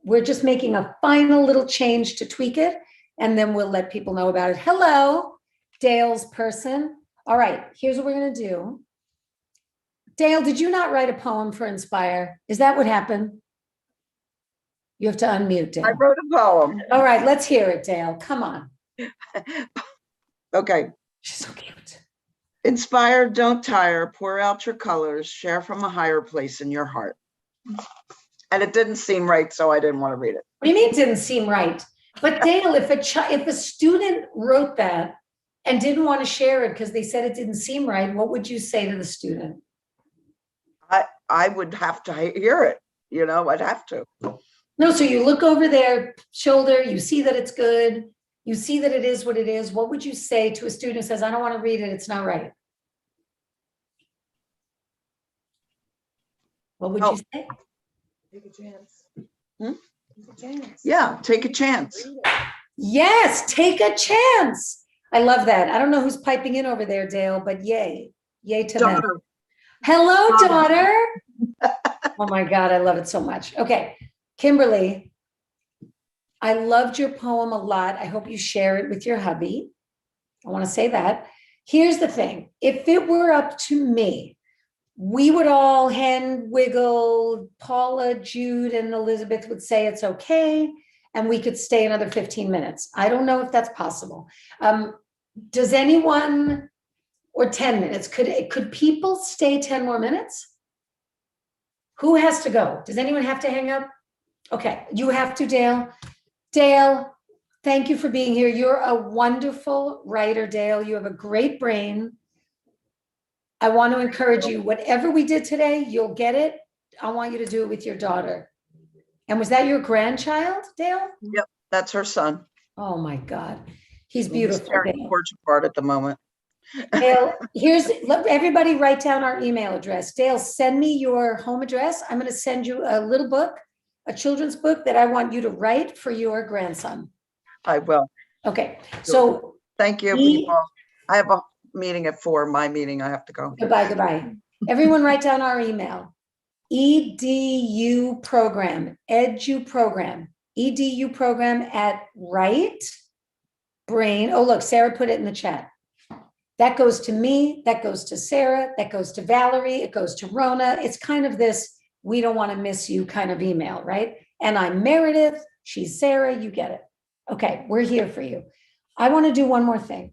We're just making a final little change to tweak it, and then we'll let people know about it. Hello, Dale's person. All right, here's what we're going to do. Dale, did you not write a poem for Inspire? Is that what happened? You have to unmute, Dale. I wrote a poem. All right, let's hear it, Dale. Come on. Okay. She's so cute. Inspire, don't tire, pour out your colors, share from a higher place in your heart. And it didn't seem right, so I didn't want to read it. What do you mean it didn't seem right? But Dale, if a student wrote that and didn't want to share it because they said it didn't seem right, what would you say to the student? I would have to hear it. You know, I'd have to. No, so you look over their shoulder, you see that it's good, you see that it is what it is. What would you say to a student who says, I don't want to read it, it's not right? What would you say? Take a chance. Take a chance. Yeah, take a chance. Yes, take a chance. I love that. I don't know who's piping in over there, Dale, but yay. Yay to them. Daughter. Hello, daughter. Oh my God, I love it so much. Okay, Kimberly, I loved your poem a lot. I hope you share it with your hubby. I want to say that. Here's the thing. If it were up to me, we would all hand wiggle. Paula, Jude, and Elizabeth would say it's okay, and we could stay another 15 minutes. I don't know if that's possible. Does anyone, or 10 minutes, could people stay 10 more minutes? Who has to go? Does anyone have to hang up? Okay, you have to, Dale. Dale, thank you for being here. You're a wonderful writer, Dale. You have a great brain. I want to encourage you, whatever we did today, you'll get it. I want you to do it with your daughter. And was that your grandchild, Dale? Yep, that's her son. Oh my God. He's beautiful. He's tearing the porch apart at the moment. Dale, let everybody write down our email address. Dale, send me your home address. I'm going to send you a little book, a children's book that I want you to write for your grandson. I will. Okay. So thank you, people. I have a meeting at 4, my meeting. I have to go. Goodbye. Everyone write down our email. EDU program, edu program, EDU program at Right Brain. Oh, look, Sarah put it in the chat. That goes to me, that goes to Sarah, that goes to Valerie, it goes to Rona. It's kind of this we don't want to miss you kind of email, right? And I'm Meredith, she's Sarah, you get it. Okay, we're here for you. I want to do one more thing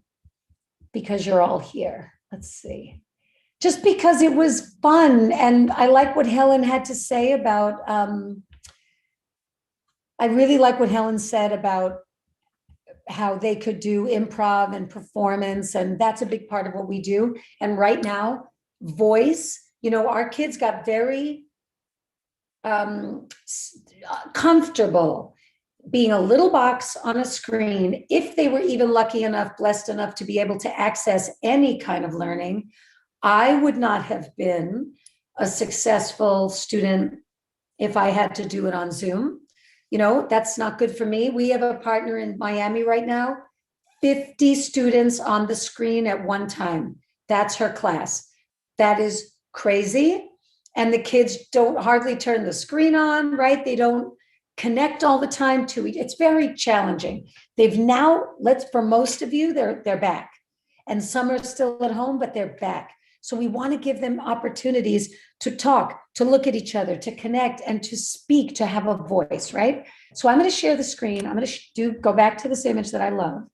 because you're all here. Let's see. Just because it was fun, and I like what Helen had to say about, I really like what Helen said about how they could do improv and performance, and that's a big part of what we do. And right now, voice, our kids got very comfortable being a little box on a screen. If they were even lucky enough, blessed enough to be able to access any kind of learning, I would not have been a successful student if I had to do it on Zoom. That's not good for me. We have a partner in Miami right now, 50 students on the screen at one time. That's her class. That is crazy. And the kids don't hardly turn the screen on, right? They don't connect all the time to it. It's very challenging. They've now, for most of you, they're back. And some are still at home, but they're back. So we want to give them opportunities to talk, to look at each other, to connect, and to speak, to have a voice, right? So I'm going to share the screen. I'm going to go back to this image that I love,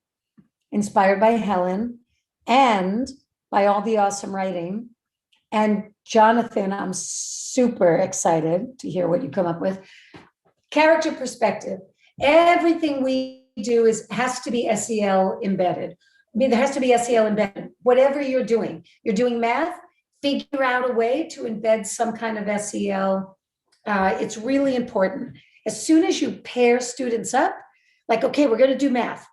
inspired by Helen and by all the awesome writing. And Jonathan, I'm super excited to hear what you come up with. Character perspective. Everything we do has to be SEL embedded. There has to be SEL embedded. Whatever you're doing math, figure out a way to embed some kind of SEL. It's really important. As soon as you pair students up, like, okay, we're going to do math,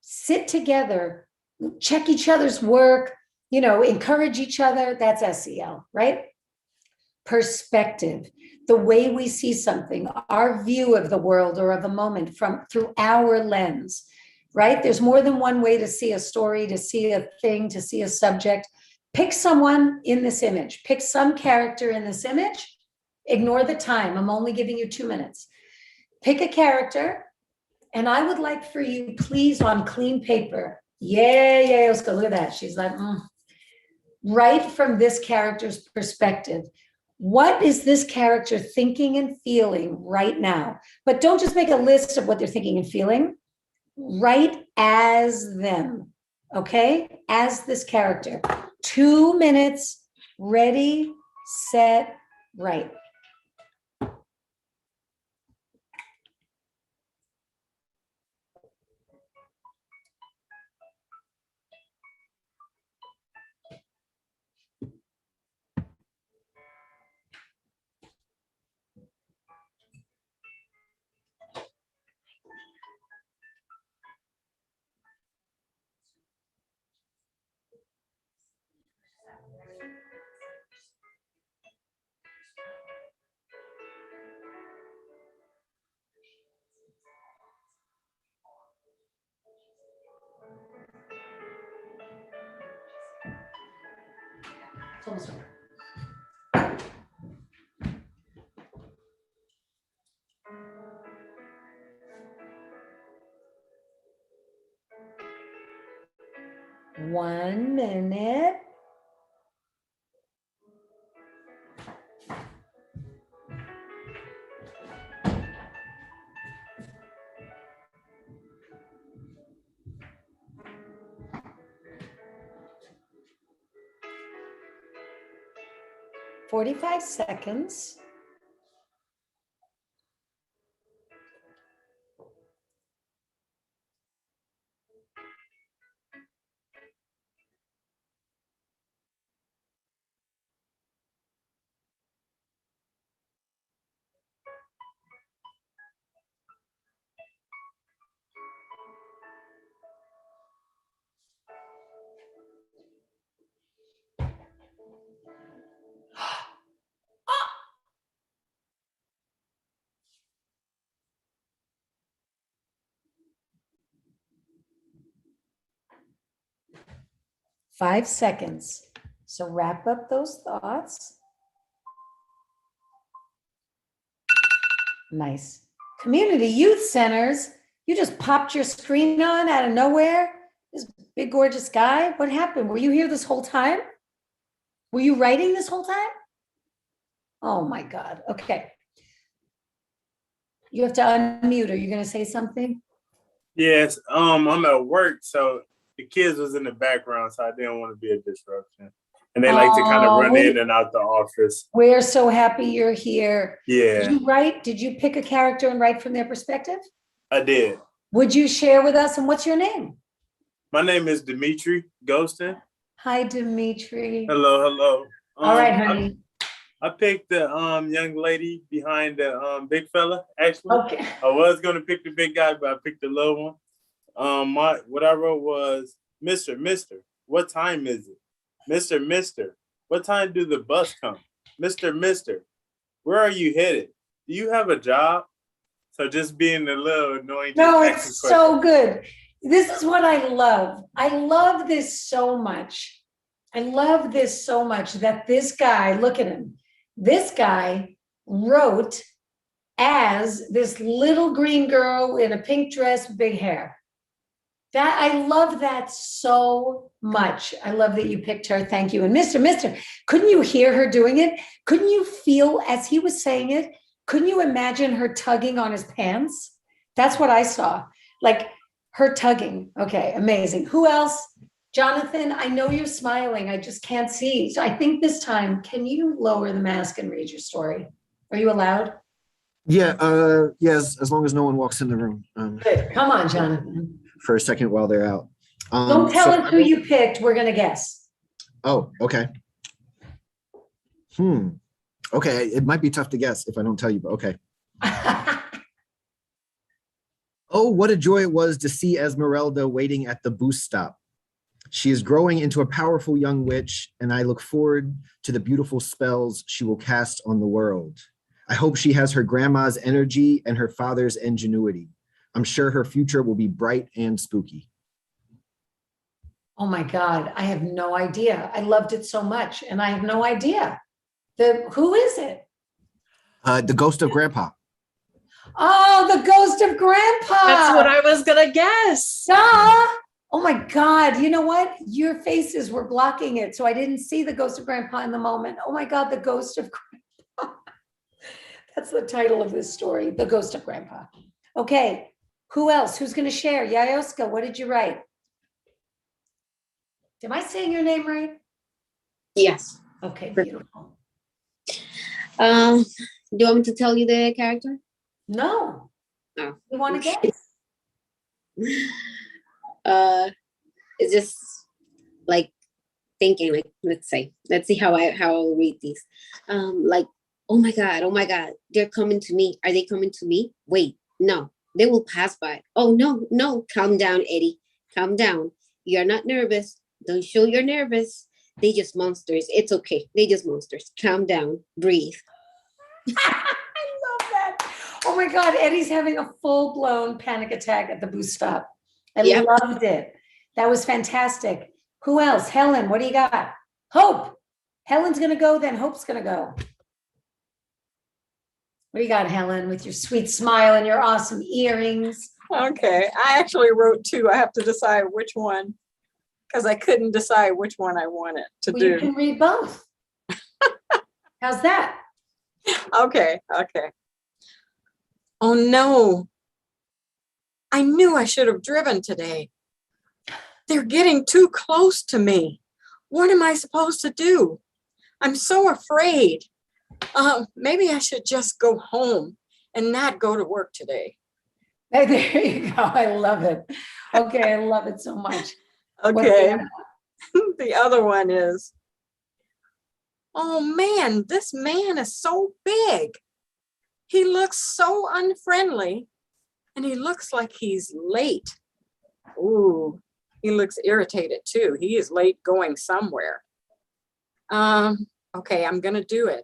sit together, check each other's work, encourage each other. That's SEL, right? Perspective, the way we see something, our view of the world or of a moment through our lens, right? There's more than one way to see a story, to see a thing, to see a subject. Pick someone in this image, pick some character in this image, ignore the time. I'm only giving you 2 minutes. Pick a character, and I would like for you, please, on clean paper. Yeah, let's go, look at that. She's like, Right from this character's perspective. What is this character thinking and feeling right now? But don't just make a list of what they're thinking and feeling. Write as them, okay? As this character. 2 minutes, ready, set, write. It's almost over. One minute. "45 seconds. Five seconds. So wrap up those thoughts. Nice. Community youth centers. You just popped your screen on out of nowhere. This big, gorgeous guy. What happened? Were you here this whole time? Were you writing this whole time? Oh my God. Okay. You have to unmute. Are you going to say something? Yes, I'm at work, so the kids was in the background, so I didn't want to be a disruption. And they like to kind of run in and out the office. We're so happy you're here. Yeah, Did you pick a character and write from their perspective? I did. Would you share with us, and what's your name? My name is Dimitri Ghostin. Hi, Dimitri. Hello. All right, honey. I picked the young lady behind the big fella. Actually, Okay. I was gonna pick the big guy, but I picked the little one. What I wrote was Mister, what time is it? Mister, what time do the bus come? Mister, where are you headed? Do you have a job? So just being a little annoying. No, it's so good. This is what I love. I love this so much. I love this so much that this guy, look at him. This guy wrote as this little green girl in a pink dress with big hair. That I love that so much. I love that you picked her. Thank you. And Mister, couldn't you hear her doing it? Couldn't you feel as he was saying it? Couldn't you imagine her tugging on his pants? That's what I saw. Like her tugging. Okay, amazing. Who else? Jonathan, I know you're smiling. I just can't see. So I think this time, can you lower the mask and read your story? Are you allowed? Yeah, yes, as long as no one walks in the room Good. Come on, Jonathan. for a second while they're out. Don't tell us who you picked. We're going to guess. Oh, okay. Okay, it might be tough to guess if I don't tell you, but okay. Oh, what a joy it was to see Esmeralda waiting at the bus stop. She is growing into a powerful young witch, and I look forward to the beautiful spells she will cast on the world. I hope she has her grandma's energy and her father's ingenuity. I'm sure her future will be bright and spooky. Oh my God, I have no idea. I loved it so much, and I have no idea. Who is it? The ghost of Grandpa. Oh, the ghost of Grandpa. That's what I was gonna guess. Duh. Oh my God, you know what? Your faces were blocking it, so I didn't see the ghost of Grandpa in the moment. Oh my God, the ghost of Grandpa. That's the title of this story, the ghost of Grandpa. Okay, who else? Who's going to share? Yayoska, what did you write? Am I saying your name right? Yes. Okay, beautiful. Do you want me to tell you the character? No. Oh. You want to guess? It's just like thinking, like, let's see how I'll read these. Like, oh my God, they're coming to me. Are they coming to me? Wait, no, they will pass by. Oh no, calm down, Eddie. Calm down. You're not nervous. Don't show you're nervous. They just monsters. It's okay. They just monsters. Calm down. Breathe. I love that. Oh my God, Eddie's having a full-blown panic attack at the bus stop. I loved it. That was fantastic. Who else? Helen, what do you got? Hope. Helen's going to go, then Hope's going to go. What do you got, Helen, with your sweet smile and your awesome earrings? Okay, I actually wrote two. I have to decide which one, because I couldn't decide which one I wanted to do. You can read both. How's that? Okay. Oh no. I knew I should have driven today. They're getting too close to me. What am I supposed to do? I'm so afraid. Maybe I should just go home and not go to work today. Hey, there you go. I love it. Okay, I love it so much. Okay. The other one is, oh man, this man is so big. He looks so unfriendly, and he looks like he's late. Ooh, he looks irritated too. He is late going somewhere. Okay, I'm gonna do it.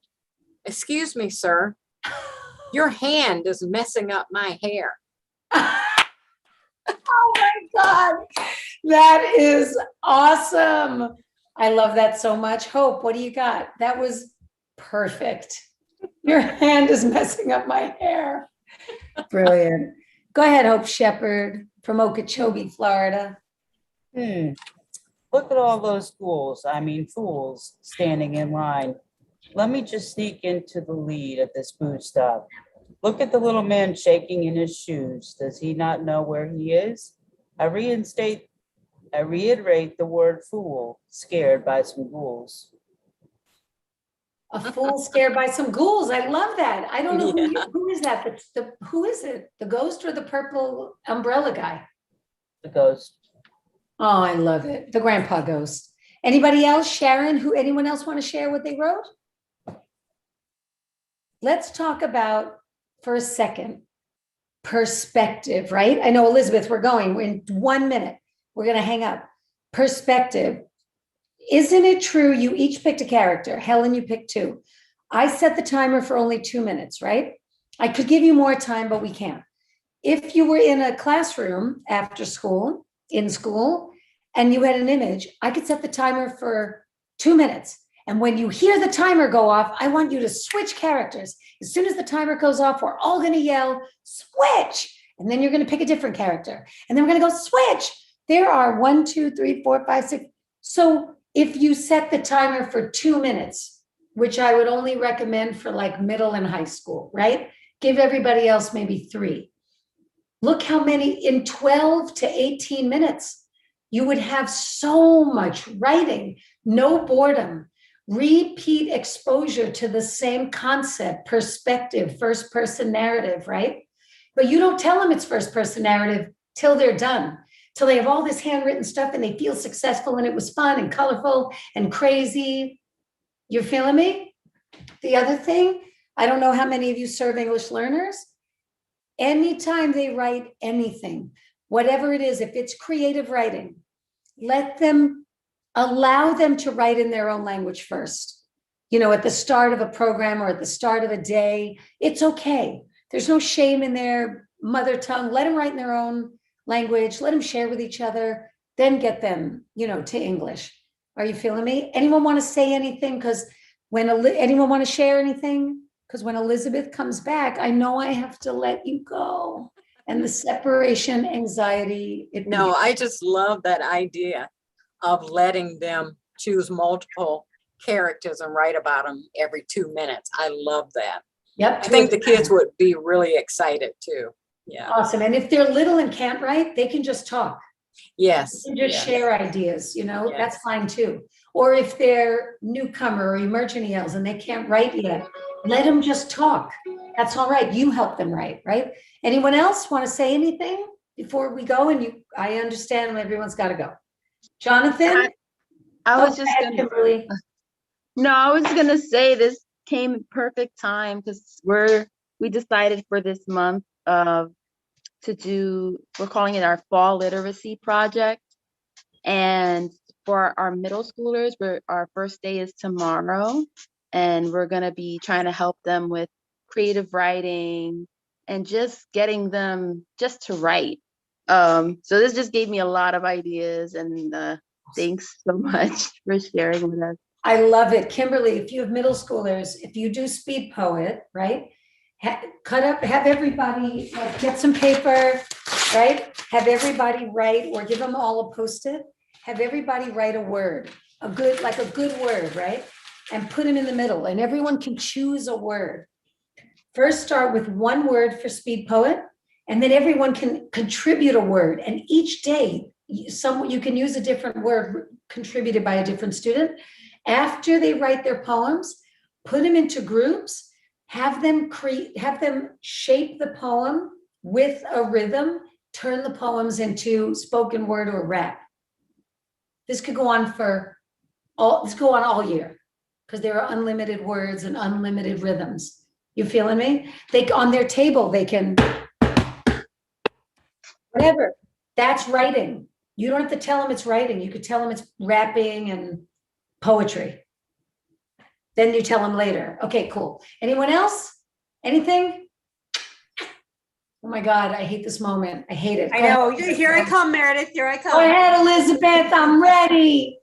Excuse me, sir. Your hand is messing up my hair. Oh my God, that is awesome. I love that so much. Hope, what do you got? That was perfect. Your hand is messing up my hair. Brilliant. Go ahead, Hope Shepherd from Okeechobee, Florida. Look at all those fools standing in line. Let me just sneak into the lead at this food stop. Look at the little man shaking in his shoes. Does he not know where he is? I reiterate the word fool, scared by some ghouls. A fool scared by some ghouls. I love that. I don't know who is that. Who is it? The ghost or the purple umbrella guy? The ghost. Oh, I love it. The grandpa ghost. Anybody else? Sharon, anyone else want to share what they wrote? Let's talk about, for a second, perspective, right? I know, Elizabeth, we're in 1 minute. We're going to hang up. Perspective. Isn't it true you each picked a character? Helen, you picked 2. I set the timer for only 2 minutes, right? I could give you more time, but we can't. If you were in a classroom after school, in school, and you had an image, I could set the timer for 2 minutes. And when you hear the timer go off, I want you to switch characters. As soon as the timer goes off, we're all going to yell, switch. And then you're going to pick a different character. And then we're going to go switch. There are 1, 2, 3, 4, 5, 6. So if you set the timer for 2 minutes, which I would only recommend for like middle and high school, right? Give everybody else maybe 3. Look how many in 12 to 18 minutes, you would have so much writing, no boredom, repeat exposure to the same concept, perspective, first person narrative, right? But you don't tell them it's first person narrative till they're done, till they have all this handwritten stuff and they feel successful and it was fun and colorful and crazy. You're feeling me? The other thing, I don't know how many of you serve English learners. Anytime they write anything, whatever it is, if it's creative writing, allow them to write in their own language first. You know, at the start of a program or at the start of a day, it's okay. There's no shame in their mother tongue. Let them write in their own language. Let them share with each other. Then get them, to English. Are you feeling me? Anyone want to say anything? Because anyone want to share anything? Because when Elizabeth comes back, I know I have to let you go. And the separation anxiety. No, I just love that idea of letting them choose multiple characters and write about them every 2 minutes. I love that. Yep. I think the kids would be really excited too. Yeah. Awesome. And if they're little and can't write, they can just talk. Yes. They can just share ideas, Yes. That's fine too. Or if they're newcomer or emerging ELs and they can't write yet, let them just talk. That's all right. You help them write, right? Anyone else want to say anything before we go? And I understand everyone's got to go. Jonathan? I was just gonna, Kimberly. no, I was gonna say this came in perfect time because we decided for this month we're calling it our fall literacy project. And for our middle schoolers, our first day is tomorrow. And we're gonna be trying to help them with creative writing and just getting them just to write. So this just gave me a lot of ideas, and thanks so much for sharing with us. I love it. Kimberly, if you have middle schoolers, if you do speed poet, right? Have everybody get some paper, right? Have everybody write, or give them all a Post-it. Have everybody write a word, a good word, right? And put them in the middle, and everyone can choose a word. First, start with one word for speed poet, and then everyone can contribute a word. And each day, you can use a different word contributed by a different student. After they write their poems, put them into groups, have them shape the poem with a rhythm, turn the poems into spoken word or rap. This could go on all year, because there are unlimited words and unlimited rhythms. You feeling me? On their table, they can, whatever. That's writing. You don't have to tell them it's writing. You could tell them it's rapping and poetry. Then you tell them later. Okay, cool. Anyone else? Anything? Oh my God, I hate this moment. I hate it. I know. Here I come, Meredith. Here I come. Go ahead, Elizabeth. I'm ready.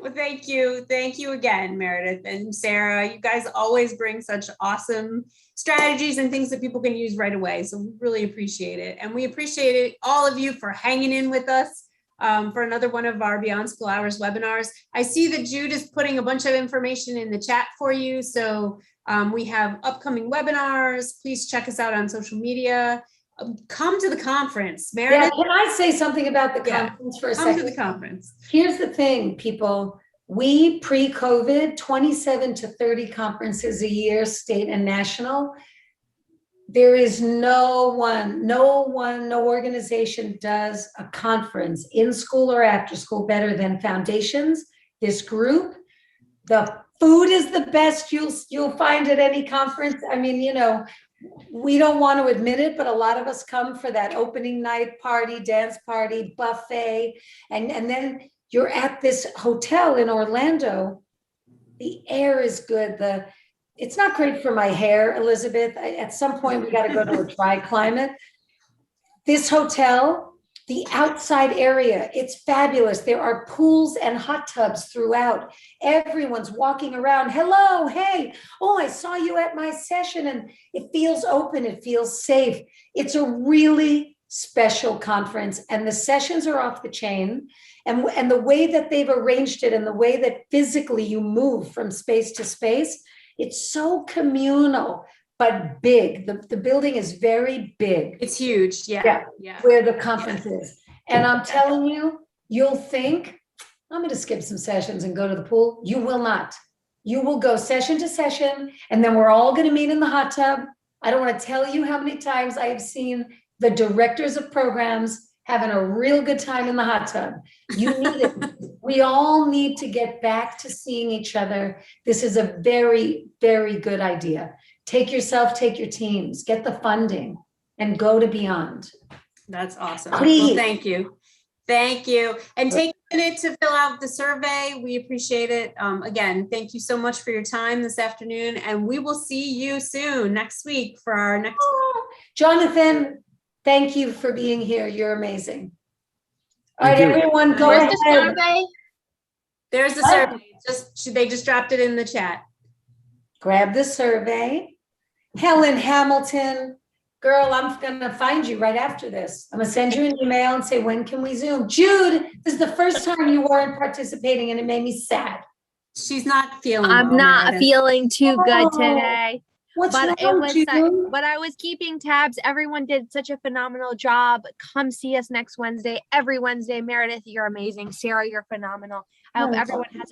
Well, thank you. Thank you again, Meredith and Sarah. You guys always bring such awesome strategies and things that people can use right away. So we really appreciate it. And we appreciate it, all of you, for hanging in with us. for another one of our Beyond School Hours webinars. I see that Jude is putting a bunch of information in the chat for you. So we have upcoming webinars. Please check us out on social media. Come to the conference. Yeah, Meredith, can I say something about the Yeah, conference for a come to second? the conference. Here's the thing, people. We pre-COVID, 27 to 30 conferences a year, state and national. There is no organization does a conference in school or after school better than Foundations. This group, the food is the best you'll find at any conference. I mean, you know, we don't want to admit it, but a lot of us come for that opening night party, dance party, buffet, and then you're at this hotel in Orlando. The air is good. It's not great for my hair, Elizabeth. At some point, we got to go to a dry climate. This hotel, the outside area, it's fabulous. There are pools and hot tubs throughout. Everyone's walking around. Hello, hey, oh, I saw you at my session, and it feels open. It feels safe. It's a really special conference, and the sessions are off the chain. And the way that they've arranged it and the way that physically you move from space to space, it's so communal, but big. The building is very big. It's huge. Yeah. Where the conference is. And I'm telling you, you'll think, I'm going to skip some sessions and go to the pool. You will not. You will go session to session, and then we're all going to meet in the hot tub. I don't want to tell you how many times I have seen the directors of programs having a real good time in the hot tub. You need it. We all need to get back to seeing each other. This is a very, very good idea. Take yourself, take your teams, get the funding, and go to Beyond. That's awesome. Please. Well, thank you. Thank you. And take a minute to fill out the survey. We appreciate it. Again, thank you so much for your time this afternoon. And we will see you soon next week for our next. Jonathan, thank you for being here. You're amazing. All right, Thank you. everyone, go Where's ahead. the survey? There's the What? survey. They just dropped it in the chat. Grab the survey. Helen Hamilton, girl, I'm gonna find you right after this. I'm gonna send you an email and say, when can we Zoom? Jude, this is the first time you weren't participating and it made me sad. She's not feeling I'm well, not Meredith. feeling too good Oh, today. What's But it wrong, was Jude? but I was keeping tabs. Everyone did such a phenomenal job. Come see us next Wednesday. Every Wednesday. Meredith, you're amazing. Sarah, you're phenomenal. I hope Oh, everyone has a